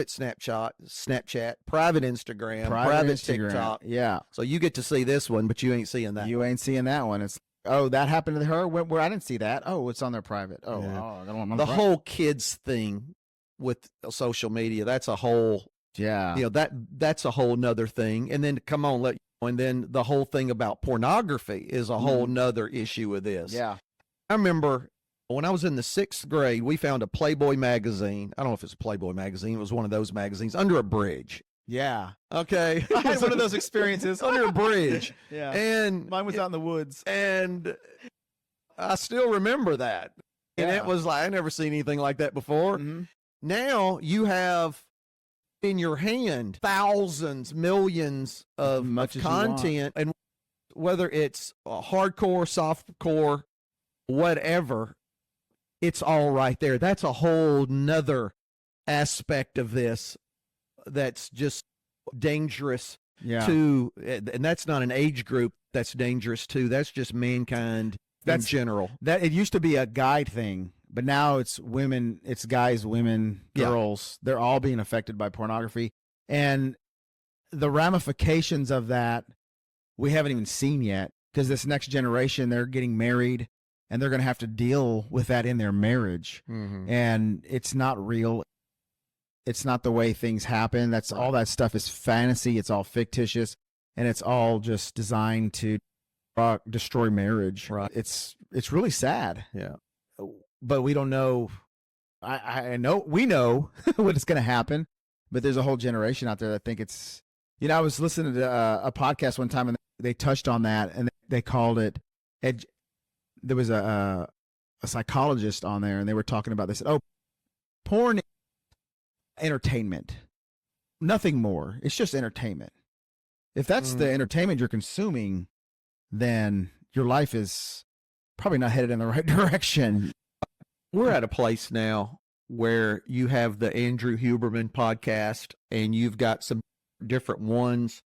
[SPEAKER 2] Snapchat, private Instagram, private TikTok.
[SPEAKER 1] Yeah.
[SPEAKER 2] So you get to see this one, but you ain't seeing that.
[SPEAKER 1] You ain't seeing that one. It's that happened to her. Where I didn't see that. Oh, it's on their private. Oh,
[SPEAKER 2] Yeah.
[SPEAKER 1] I don't want
[SPEAKER 2] The whole kids thing with social media. That's a whole.
[SPEAKER 1] Yeah.
[SPEAKER 2] That's a whole nother thing. And then come on, and then the whole thing about pornography is a whole nother issue with this.
[SPEAKER 1] Yeah.
[SPEAKER 2] I remember when I was in the 6th grade, we found a Playboy magazine. I don't know if it's a Playboy magazine. It was one of those magazines under a bridge.
[SPEAKER 1] Yeah.
[SPEAKER 2] Okay.
[SPEAKER 1] I had one of those experiences.
[SPEAKER 2] under a bridge.
[SPEAKER 1] Yeah.
[SPEAKER 2] And
[SPEAKER 1] Mine was out in the woods.
[SPEAKER 2] and I still remember that. And
[SPEAKER 1] Yeah.
[SPEAKER 2] it was like, I never seen anything like that before.
[SPEAKER 1] Mhm.
[SPEAKER 2] Now you have in your hand thousands, millions of
[SPEAKER 1] Much as you want.
[SPEAKER 2] content, and whether it's hardcore, softcore, whatever, it's all right there. That's a whole nother aspect of this that's just dangerous
[SPEAKER 1] Yeah.
[SPEAKER 2] to, and that's not an age group that's dangerous to. That's just mankind in general.
[SPEAKER 1] That it used to be a guy thing, but now it's women, it's guys, women,
[SPEAKER 2] Yeah.
[SPEAKER 1] girls. They're all being affected by pornography, and the ramifications of that we haven't even seen yet, because this next generation, they're getting married and they're going to have to deal with that in their marriage.
[SPEAKER 2] Mm-hmm.
[SPEAKER 1] And it's not real. It's not the way things happen. That's all that stuff is fantasy. It's all fictitious, and it's all just designed to destroy marriage.
[SPEAKER 2] Right.
[SPEAKER 1] It's really sad.
[SPEAKER 2] Yeah.
[SPEAKER 1] But we don't know. I know we know what is going to happen, but there's a whole generation out there that think it's. I was listening to a podcast one time, and they touched on that, and they called it. There was a psychologist on there, and they were talking about this. Oh, porn, entertainment, nothing more. It's just entertainment. If that's the entertainment you're consuming, then your life is probably not headed in the right direction.
[SPEAKER 2] We're at a place now where you have the Andrew Huberman podcast, and you've got some different ones.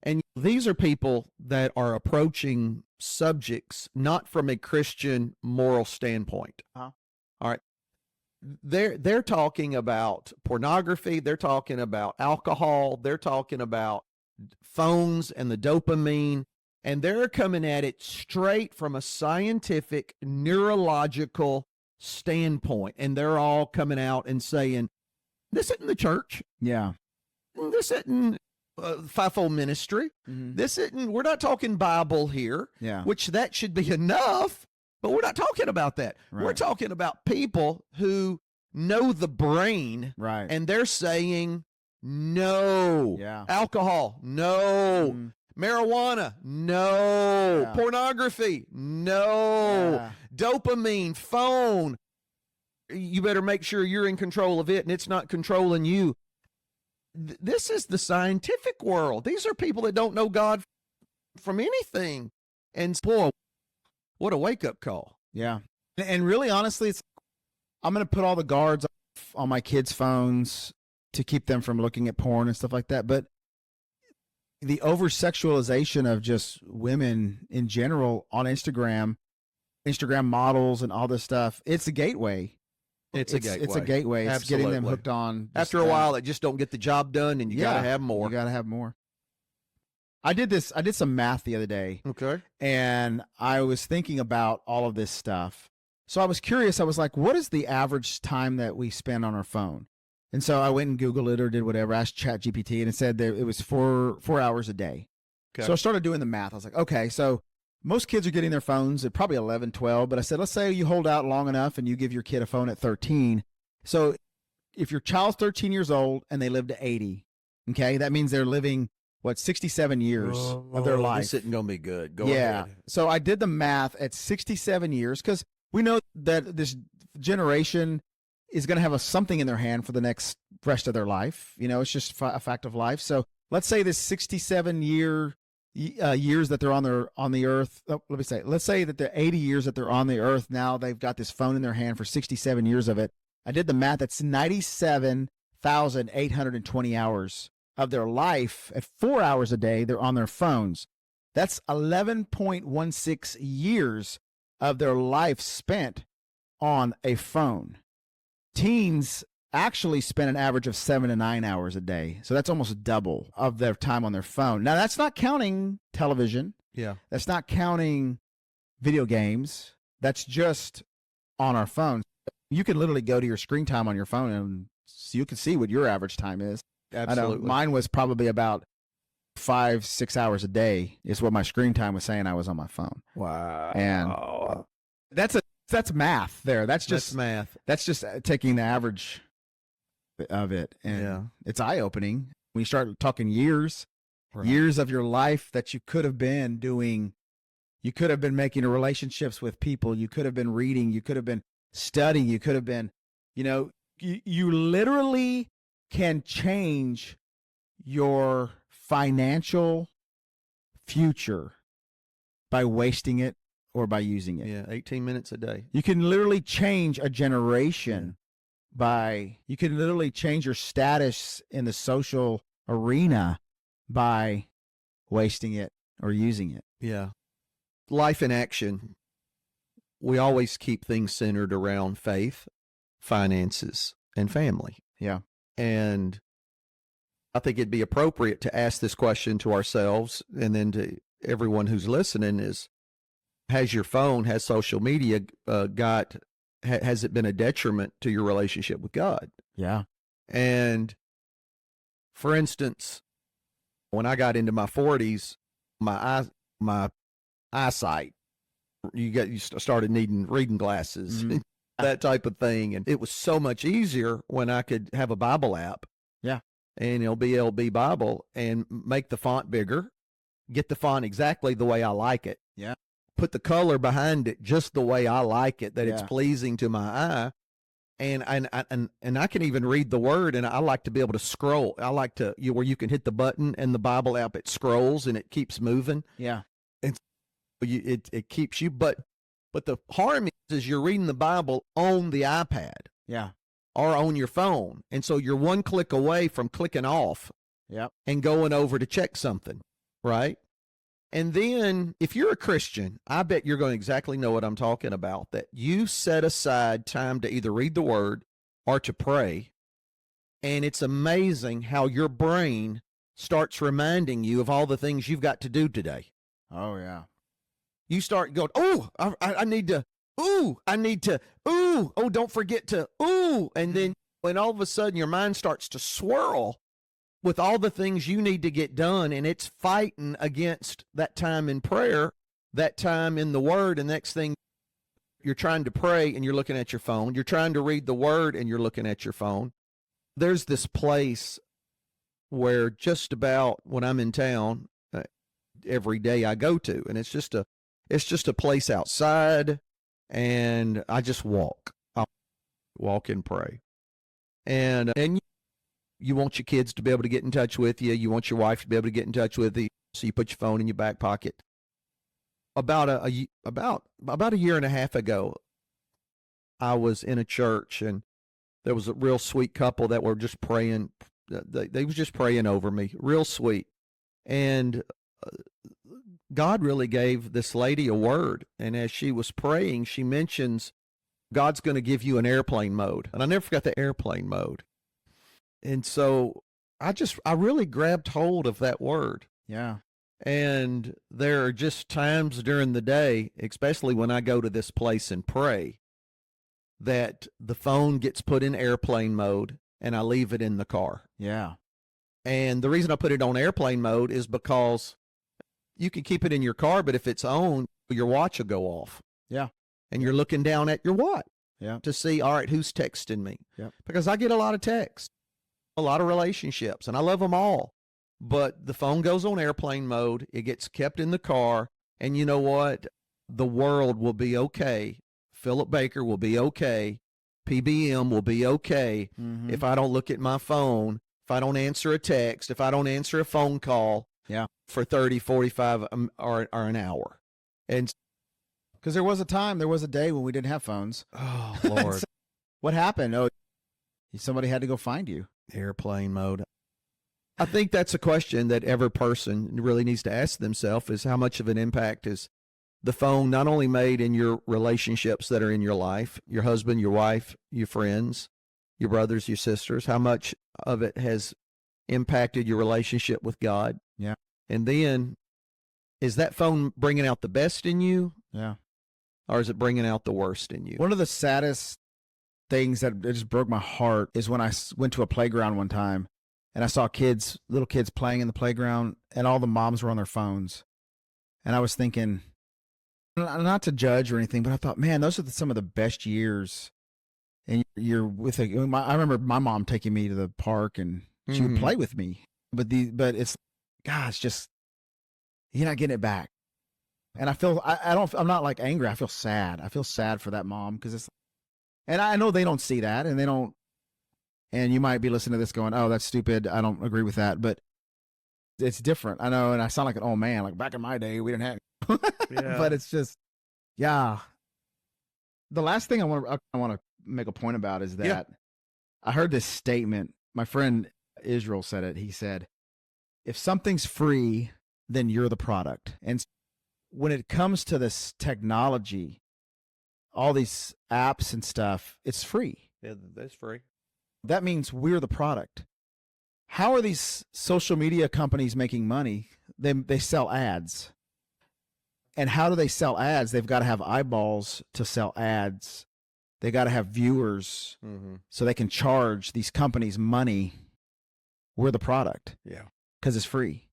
[SPEAKER 2] And these are people that are approaching subjects not from a Christian moral standpoint.
[SPEAKER 1] Uh-huh.
[SPEAKER 2] All right. They're talking about pornography. They're talking about alcohol. They're talking about phones and the dopamine. And they're coming at it straight from a scientific, neurological standpoint. And they're all coming out and saying, this isn't the church.
[SPEAKER 1] Yeah.
[SPEAKER 2] This isn't fivefold ministry.
[SPEAKER 1] Mm-hmm.
[SPEAKER 2] This isn't, we're not talking Bible here,
[SPEAKER 1] Yeah.
[SPEAKER 2] which that should be enough, but we're not talking about that.
[SPEAKER 1] Right.
[SPEAKER 2] We're talking about people who know the brain,
[SPEAKER 1] Right.
[SPEAKER 2] and they're saying, no.
[SPEAKER 1] Yeah.
[SPEAKER 2] Alcohol, no.
[SPEAKER 1] Mhm.
[SPEAKER 2] Marijuana, no.
[SPEAKER 1] Yeah.
[SPEAKER 2] Pornography, no.
[SPEAKER 1] Yeah.
[SPEAKER 2] Dopamine, phone. You better make sure you're in control of it and it's not controlling you. This is the scientific world. These are people that don't know God from anything. And boy, what a wake-up call.
[SPEAKER 1] Yeah. And really, honestly, I'm going to put all the guards on my kids' phones to keep them from looking at porn and stuff like that. But the over-sexualization of just women in general on Instagram models and all this stuff, it's a gateway.
[SPEAKER 2] It's a gateway.
[SPEAKER 1] It's a gateway. It's getting them
[SPEAKER 2] Absolutely.
[SPEAKER 1] hooked on.
[SPEAKER 2] After a while, they just don't get the job done, and you got to have more.
[SPEAKER 1] You got to have more. I did some math the other day,
[SPEAKER 2] Okay.
[SPEAKER 1] and I was thinking about all of this stuff. So I was curious. I was like, what is the average time that we spend on our phone? And so I went and Googled it or did whatever, asked ChatGPT, and it said that it was 4 hours a day.
[SPEAKER 2] Okay.
[SPEAKER 1] So I started doing the math. I was like, okay, so most kids are getting their phones at probably 11, 12. But I said, let's say you hold out long enough and you give your kid a phone at 13. So if your child's 13 years old and they live to 80, okay, that means they're living, 67 years of their life.
[SPEAKER 2] This isn't going to be good. Go
[SPEAKER 1] Yeah.
[SPEAKER 2] ahead.
[SPEAKER 1] So I did the math at 67 years, because we know that this generation is going to have something in their hand for the next rest of their life. It's just a fact of life. So let's say this 67 years that they're on the earth. Let's say that the 80 years that they're on the earth. Now they've got this phone in their hand for 67 years of it. I did the math. That's 97,820 hours of their life. At 4 hours a day, they're on their phones. That's 11.16 years of their life spent on a phone. Teens actually spend an average of 7 to 9 hours a day. So that's almost double of their time on their phone. Now, that's not counting television.
[SPEAKER 2] Yeah.
[SPEAKER 1] That's not counting video games. That's just on our phones. You can literally go to your screen time on your phone and you can see what your average time is.
[SPEAKER 2] Absolutely.
[SPEAKER 1] I know mine was probably about 5-6 hours a day is what my screen time was saying I was on my phone.
[SPEAKER 2] Wow.
[SPEAKER 1] And that's math there. That's just
[SPEAKER 2] math.
[SPEAKER 1] That's just taking the average of it. And it's eye-opening when you start talking years of your life that you could have been doing. You could have been making relationships with people. You could have been reading. You could have been studying. You could have been, you literally can change your financial future by wasting it or by using it.
[SPEAKER 2] Yeah, 18 minutes a day.
[SPEAKER 1] You can literally change a generation you can literally change your status in the social arena by wasting it or using it.
[SPEAKER 2] Yeah. Life in action. We always keep things centered around faith, finances, and family.
[SPEAKER 1] Yeah.
[SPEAKER 2] And I think it'd be appropriate to ask this question to ourselves and then to everyone who's listening is, has your phone, has social media has it been a detriment to your relationship with God?
[SPEAKER 1] Yeah.
[SPEAKER 2] And for instance, when I got into my 40s, my eyesight, you started needing reading glasses,
[SPEAKER 1] Mhm.
[SPEAKER 2] that type of thing. And it was so much easier when I could have a Bible app.
[SPEAKER 1] Yeah.
[SPEAKER 2] And it'll be LB Bible and make the font bigger, get the font exactly the way I like it.
[SPEAKER 1] Yeah.
[SPEAKER 2] Put the color behind it just the way I like it, that it's
[SPEAKER 1] Yeah.
[SPEAKER 2] pleasing to my eye. And I can even read the word, and I like to be able to scroll. I like to where you can hit the button and the Bible app, it scrolls and it keeps moving.
[SPEAKER 1] Yeah.
[SPEAKER 2] It keeps you, but the harm is you're reading the Bible on the iPad
[SPEAKER 1] Yeah.
[SPEAKER 2] or on your phone, and so you're one click away from clicking off
[SPEAKER 1] Yep.
[SPEAKER 2] and going over to check something, right? And then if you're a Christian, I bet you're going to exactly know what I'm talking about, that you set aside time to either read the word or to pray. And it's amazing how your brain starts reminding you of all the things you've got to do today.
[SPEAKER 1] Oh yeah.
[SPEAKER 2] You start going, oh, I need to, ooh, I need to, ooh, oh, don't forget to, ooh. And then when all of a sudden your mind starts to swirl with all the things you need to get done, and it's fighting against that time in prayer, that time in the word, and next thing you're trying to pray and you're looking at your phone. You're trying to read the word and you're looking at your phone. There's this place where just about when I'm in town, every day I go to, and it's just a place outside, and I just walk. I'll walk and pray. And you want your kids to be able to get in touch with you. You want your wife to be able to get in touch with you. So you put your phone in your back pocket. About a year and a half ago, I was in a church, and there was a real sweet couple that were just praying. They was just praying over me, real sweet. And God really gave this lady a word. And as she was praying, she mentions God's going to give you an airplane mode. And I never forgot the airplane mode. And so I really grabbed hold of that word.
[SPEAKER 1] Yeah.
[SPEAKER 2] And there are just times during the day, especially when I go to this place and pray, that the phone gets put in airplane mode and I leave it in the car.
[SPEAKER 1] Yeah.
[SPEAKER 2] And the reason I put it on airplane mode is because you can keep it in your car, but if it's on, your watch will go off.
[SPEAKER 1] Yeah.
[SPEAKER 2] And you're looking down at your watch.
[SPEAKER 1] Yeah.
[SPEAKER 2] To see, all right, who's texting me?
[SPEAKER 1] Yep.
[SPEAKER 2] Because I get a lot of texts, a lot of relationships, and I love them all. But the phone goes on airplane mode. It gets kept in the car. And you know what? The world will be okay. Philip Baker will be okay. PBM will be okay if I don't look at my phone, if I don't answer a text, if I don't answer a phone call for 30, 45 or an hour. And
[SPEAKER 1] because there was a day when we didn't have phones.
[SPEAKER 2] oh, Lord.
[SPEAKER 1] So what happened? Oh, somebody had to go find you.
[SPEAKER 2] Airplane mode. I think that's a question that every person really needs to ask themselves, is how much of an impact is the phone not only made in your relationships that are in your life, your husband, your wife, your friends, your brothers, your sisters, how much of it has impacted your relationship with God?
[SPEAKER 1] Yeah.
[SPEAKER 2] And then, is that phone bringing out the best in you?
[SPEAKER 1] Yeah.
[SPEAKER 2] Or is it bringing out the worst in you?
[SPEAKER 1] One of the saddest things that it just broke my heart is when I went to a playground one time and I saw little kids playing in the playground, and all the moms were on their phones. And I was thinking, not to judge or anything, but I thought, man, those are some of the best years. And you're with I remember my mom taking me to the park, and she would play with me. But it's, gosh, just, you're not getting it back. And I feel, I'm not like angry. I feel sad. I feel sad for that mom, because and I know they don't see that, and they don't, and you might be listening to this going, oh, that's stupid. I don't agree with that, but it's different. I know. And I sound like an old man, like back in my day, we didn't have, but it's just, yeah. The last thing I want to make a point about is that I heard this statement. My friend Israel said it. He said, if something's free, then you're the product. And when it comes to this technology, all these apps and stuff, it's free.
[SPEAKER 2] Yeah, that's free.
[SPEAKER 1] That means we're the product. How are these social media companies making money? They sell ads. And how do they sell ads? They've got to have eyeballs to sell ads. They got to have viewers
[SPEAKER 2] Mm-hmm.
[SPEAKER 1] so they can charge these companies money. We're the product
[SPEAKER 2] Yeah.
[SPEAKER 1] because it's free.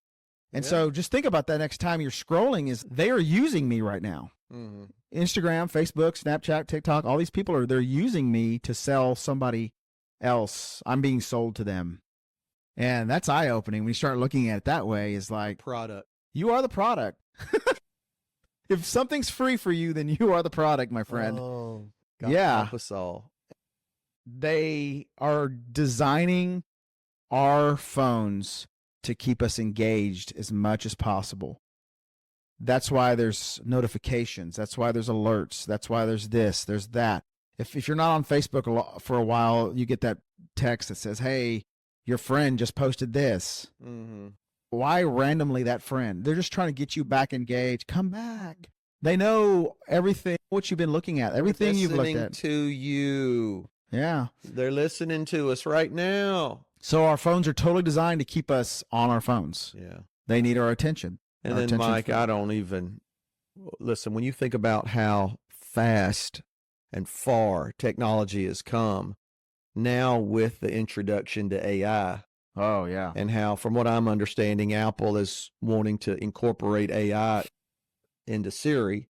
[SPEAKER 1] And
[SPEAKER 2] Yeah.
[SPEAKER 1] so just think about that next time you're scrolling is they are using me right now.
[SPEAKER 2] Mm-hmm.
[SPEAKER 1] Instagram, Facebook, Snapchat, TikTok, all these people they're using me to sell somebody else. I'm being sold to them. And that's eye-opening when you start looking at it that way is like,
[SPEAKER 2] Product.
[SPEAKER 1] you are the product. If something's free for you, then you are the product, my friend.
[SPEAKER 2] Oh, God
[SPEAKER 1] Yeah.
[SPEAKER 2] help us all.
[SPEAKER 1] They are designing our phones to keep us engaged as much as possible. That's why there's notifications. That's why there's alerts. That's why there's this, there's that. If you're not on Facebook for a while, you get that text that says, hey, your friend just posted this.
[SPEAKER 2] Mm-hmm.
[SPEAKER 1] Why randomly that friend? They're just trying to get you back engaged. Come back. They know everything, what you've been looking at, everything you've looked
[SPEAKER 2] Listening
[SPEAKER 1] at.
[SPEAKER 2] to you.
[SPEAKER 1] Yeah.
[SPEAKER 2] They're listening to us right now.
[SPEAKER 1] So our phones are totally designed to keep us on our phones.
[SPEAKER 2] Yeah.
[SPEAKER 1] They need our attention.
[SPEAKER 2] And
[SPEAKER 1] Our
[SPEAKER 2] then,
[SPEAKER 1] attention
[SPEAKER 2] Mike,
[SPEAKER 1] span.
[SPEAKER 2] I don't even listen. When you think about how fast and far technology has come now with the introduction to AI,
[SPEAKER 1] Oh, yeah.
[SPEAKER 2] and how, from what I'm understanding, Apple is wanting to incorporate AI into Siri.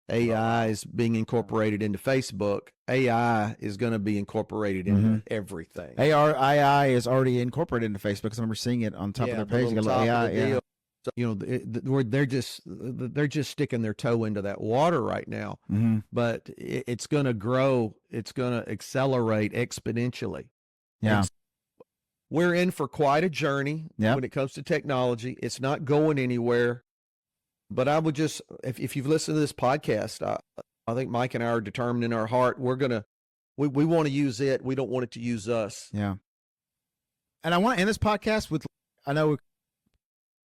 [SPEAKER 2] AI is being incorporated into Facebook. AI is going to be incorporated into everything.
[SPEAKER 1] AI is already incorporated into Facebook because I remember seeing it on top of their page.
[SPEAKER 2] The
[SPEAKER 1] You
[SPEAKER 2] little
[SPEAKER 1] got
[SPEAKER 2] top
[SPEAKER 1] AI,
[SPEAKER 2] of the
[SPEAKER 1] yeah.
[SPEAKER 2] deal. So, you know, where they're just sticking their toe into that water right now.
[SPEAKER 1] Mm-hmm.
[SPEAKER 2] But it's going to grow. It's going to accelerate exponentially.
[SPEAKER 1] Yeah.
[SPEAKER 2] And we're in for quite a journey
[SPEAKER 1] Yep.
[SPEAKER 2] when it comes to technology. It's not going anywhere. But I would just, if you've listened to this podcast, I think Mike and I are determined in our heart, we want to use it. We don't want it to use us.
[SPEAKER 1] Yeah. And I want to end this podcast with, I know we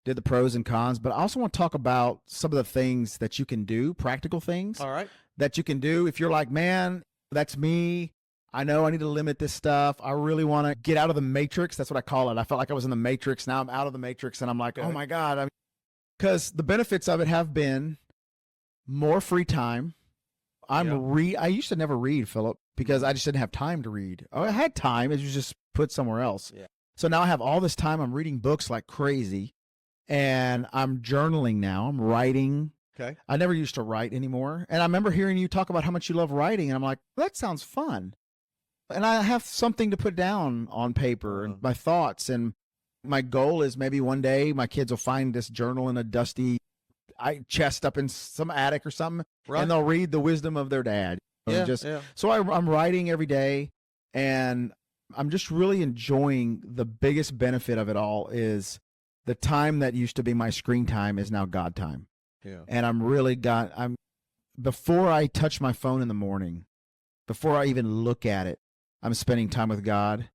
[SPEAKER 1] did the pros and cons, but I also want to talk about some of the things that you can do, practical things
[SPEAKER 2] All right.
[SPEAKER 1] that you can do. If you're like, man, that's me. I know I need to limit this stuff. I really want to get out of the matrix. That's what I call it. I felt like I was in the matrix. Now I'm out of the matrix and I'm like,
[SPEAKER 2] Okay.
[SPEAKER 1] oh my God. Because the benefits of it have been more free time. I used to never read, Philip, because I just didn't have time to read. I had time. It was just put somewhere else.
[SPEAKER 2] Yeah.
[SPEAKER 1] So now I have all this time. I'm reading books like crazy and I'm journaling now. I'm writing.
[SPEAKER 2] Okay.
[SPEAKER 1] I never used to write anymore. And I remember hearing you talk about how much you love writing. And I'm like, that sounds fun. And I have something to put down on paper and my thoughts. And my goal is maybe one day my kids will find this journal in a dusty chest up in some attic or something.
[SPEAKER 2] Right.
[SPEAKER 1] And they'll read the wisdom of their dad. And
[SPEAKER 2] Yeah.
[SPEAKER 1] So I'm writing every day. And I'm just really enjoying the biggest benefit of it all is the time that used to be my screen time is now God time.
[SPEAKER 2] Yeah.
[SPEAKER 1] And before I touch my phone in the morning, before I even look at it, I'm spending time with God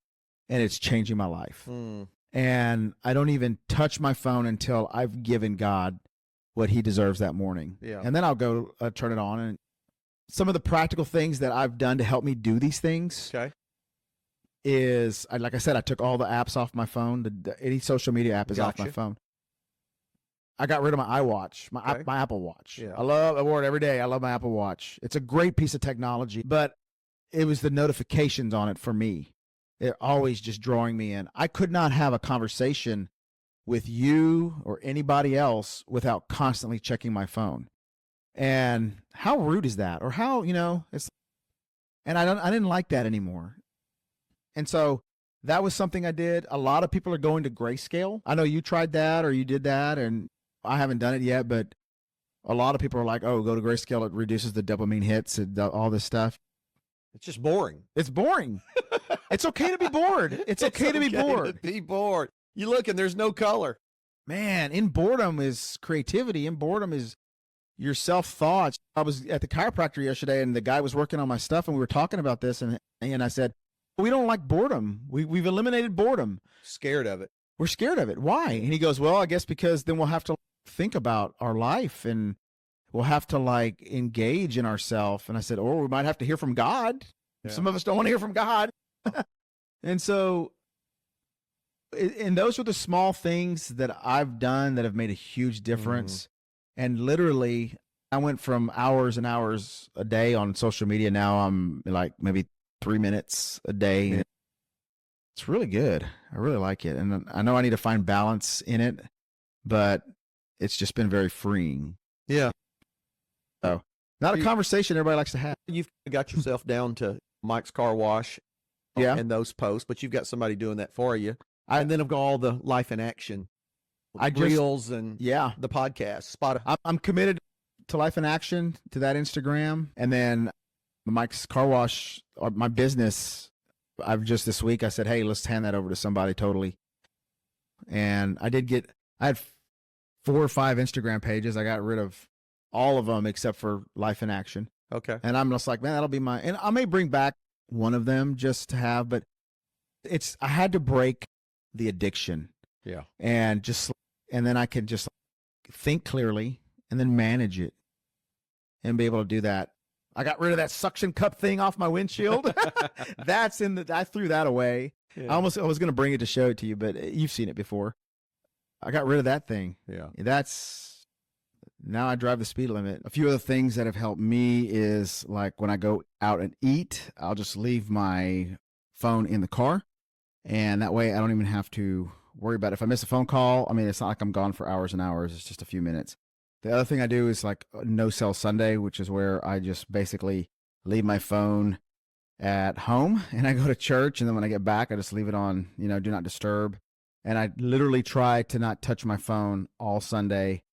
[SPEAKER 1] and it's changing my life.
[SPEAKER 2] Mm.
[SPEAKER 1] And I don't even touch my phone until I've given God what he deserves that morning.
[SPEAKER 2] Yeah.
[SPEAKER 1] And then I'll go turn it on. And some of the practical things that I've done to help me do these things
[SPEAKER 2] Okay.
[SPEAKER 1] is, like I said, I took all the apps off my phone. Any social media app is off my
[SPEAKER 2] Gotcha.
[SPEAKER 1] phone. I got rid of my iWatch,
[SPEAKER 2] Okay.
[SPEAKER 1] my Apple Watch.
[SPEAKER 2] Yeah.
[SPEAKER 1] I wore it every day. I love my Apple Watch. It's a great piece of technology, but it was the notifications on it for me. They're always just drawing me in. I could not have a conversation with you or anybody else without constantly checking my phone. And how rude is that? Or how, it's, and I didn't like that anymore. And so that was something I did. A lot of people are going to Grayscale. I know you tried that or you did that, and I haven't done it yet, but a lot of people are like, oh, go to Grayscale. It reduces the dopamine hits and all this stuff.
[SPEAKER 2] It's just boring.
[SPEAKER 1] It's boring. It's okay to be bored. It's okay to be bored.
[SPEAKER 2] Be bored. You look and there's no color.
[SPEAKER 1] Man, in boredom is creativity. In boredom is your self-thoughts. I was at the chiropractor yesterday, and the guy was working on my stuff, and we were talking about this, and I said, we don't like boredom. We've eliminated boredom.
[SPEAKER 2] Scared of it.
[SPEAKER 1] We're scared of it. Why? And he goes, well, I guess because then we'll have to think about our life, and we'll have to engage in ourselves. And I said, or we might have to hear from God.
[SPEAKER 2] Yeah.
[SPEAKER 1] Some of us don't want to hear from God. And so, and those are the small things that I've done that have made a huge difference. And literally, I went from hours and hours a day on social media. Now I'm like maybe 3 minutes a day.
[SPEAKER 2] Yeah.
[SPEAKER 1] It's really good. I really like it. And I know I need to find balance in it, but it's just been very freeing.
[SPEAKER 2] Yeah.
[SPEAKER 1] Not a conversation everybody likes to have.
[SPEAKER 2] You've got yourself down to Mike's Car Wash
[SPEAKER 1] Yeah.
[SPEAKER 2] and those posts, but you've got somebody doing that for you. And then I've got all the life in action, reels and
[SPEAKER 1] Yeah.
[SPEAKER 2] the podcast. Spotify.
[SPEAKER 1] I'm committed to Life in Action, to that Instagram. And then Mike's Car Wash, or my business, I've just this week, I said, hey, let's hand that over to somebody totally. And I had 4 or 5 Instagram pages. I got rid of all of them except for Life in Action.
[SPEAKER 2] Okay.
[SPEAKER 1] And I'm just like, man, that'll be and I may bring back one of them just to have, but I had to break the addiction.
[SPEAKER 2] Yeah.
[SPEAKER 1] And then I could just think clearly and then manage it and be able to do that. I got rid of that suction cup thing off my windshield. I threw that away.
[SPEAKER 2] Yeah.
[SPEAKER 1] I was going to bring it to show it to you, but you've seen it before. I got rid of that thing.
[SPEAKER 2] Yeah.
[SPEAKER 1] Now I drive the speed limit. A few other things that have helped me is like when I go out and eat, I'll just leave my phone in the car. And that way I don't even have to worry about it. If I miss a phone call, I mean, it's not like I'm gone for hours and hours. It's just a few minutes. The other thing I do is like no cell Sunday, which is where I just basically leave my phone at home and I go to church. And then when I get back, I just leave it on, do not disturb. And I literally try to not touch my phone all Sunday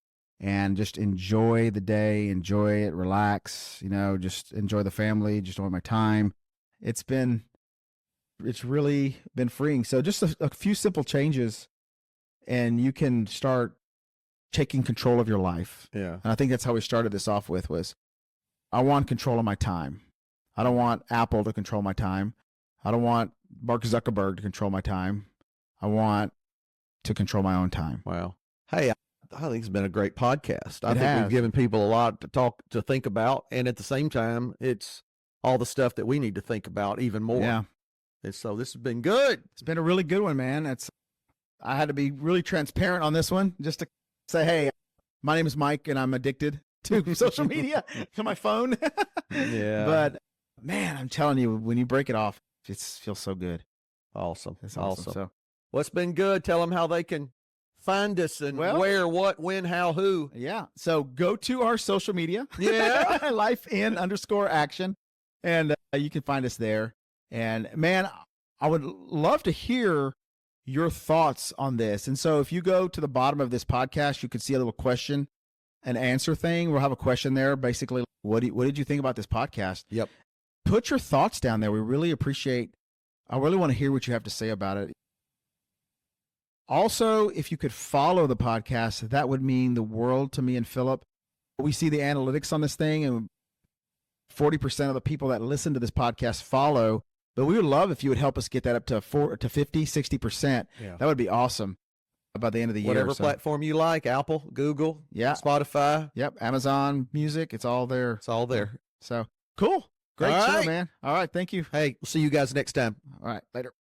[SPEAKER 1] and just enjoy the day, enjoy it, relax, just enjoy the family, just enjoy my time. It's really been freeing. So just a few simple changes and you can start taking control of your life.
[SPEAKER 2] Yeah.
[SPEAKER 1] And I think that's how we started this off with was I want control of my time. I don't want Apple to control my time. I don't want Mark Zuckerberg to control my time. I want to control my own time.
[SPEAKER 2] Wow. Hey, I think it's been a great podcast. I
[SPEAKER 1] It
[SPEAKER 2] think
[SPEAKER 1] has.
[SPEAKER 2] we've given people a lot to think about. And at the same time, it's all the stuff that we need to think about even more.
[SPEAKER 1] Yeah.
[SPEAKER 2] And so this has been good.
[SPEAKER 1] It's been a really good one, man. I had to be really transparent on this one just to say, hey, my name is Mike and I'm addicted to social media, to my phone.
[SPEAKER 2] Yeah.
[SPEAKER 1] But man, I'm telling you, when you break it off, it feels so good.
[SPEAKER 2] Awesome.
[SPEAKER 1] It's awesome. So
[SPEAKER 2] What's been good? Tell them how they can find us and where, what, when, how, who.
[SPEAKER 1] yeah. So go to our social media.
[SPEAKER 2] Yeah.
[SPEAKER 1] Life_in_action. And you can find us there. And man, I would love to hear your thoughts on this. And so if you go to the bottom of this podcast, you can see a little question and answer thing. We'll have a question there. Basically, what did you think about this podcast?
[SPEAKER 2] Yep.
[SPEAKER 1] Put your thoughts down there. We really I really want to hear what you have to say about it. Also, if you could follow the podcast, that would mean the world to me and Philip. We see the analytics on this thing, and 40% of the people that listen to this podcast follow. But we would love if you would help us get that up to 50, 60%.
[SPEAKER 2] Yeah.
[SPEAKER 1] That would be awesome by the end of the year.
[SPEAKER 2] Whatever
[SPEAKER 1] So,
[SPEAKER 2] platform you like, Apple, Google,
[SPEAKER 1] yeah,
[SPEAKER 2] Spotify.
[SPEAKER 1] yep, Amazon Music, it's all there.
[SPEAKER 2] It's all there.
[SPEAKER 1] So cool. Great
[SPEAKER 2] All
[SPEAKER 1] show,
[SPEAKER 2] right.
[SPEAKER 1] man. All right, thank you.
[SPEAKER 2] Hey, we'll see you guys next time.
[SPEAKER 1] All right, later.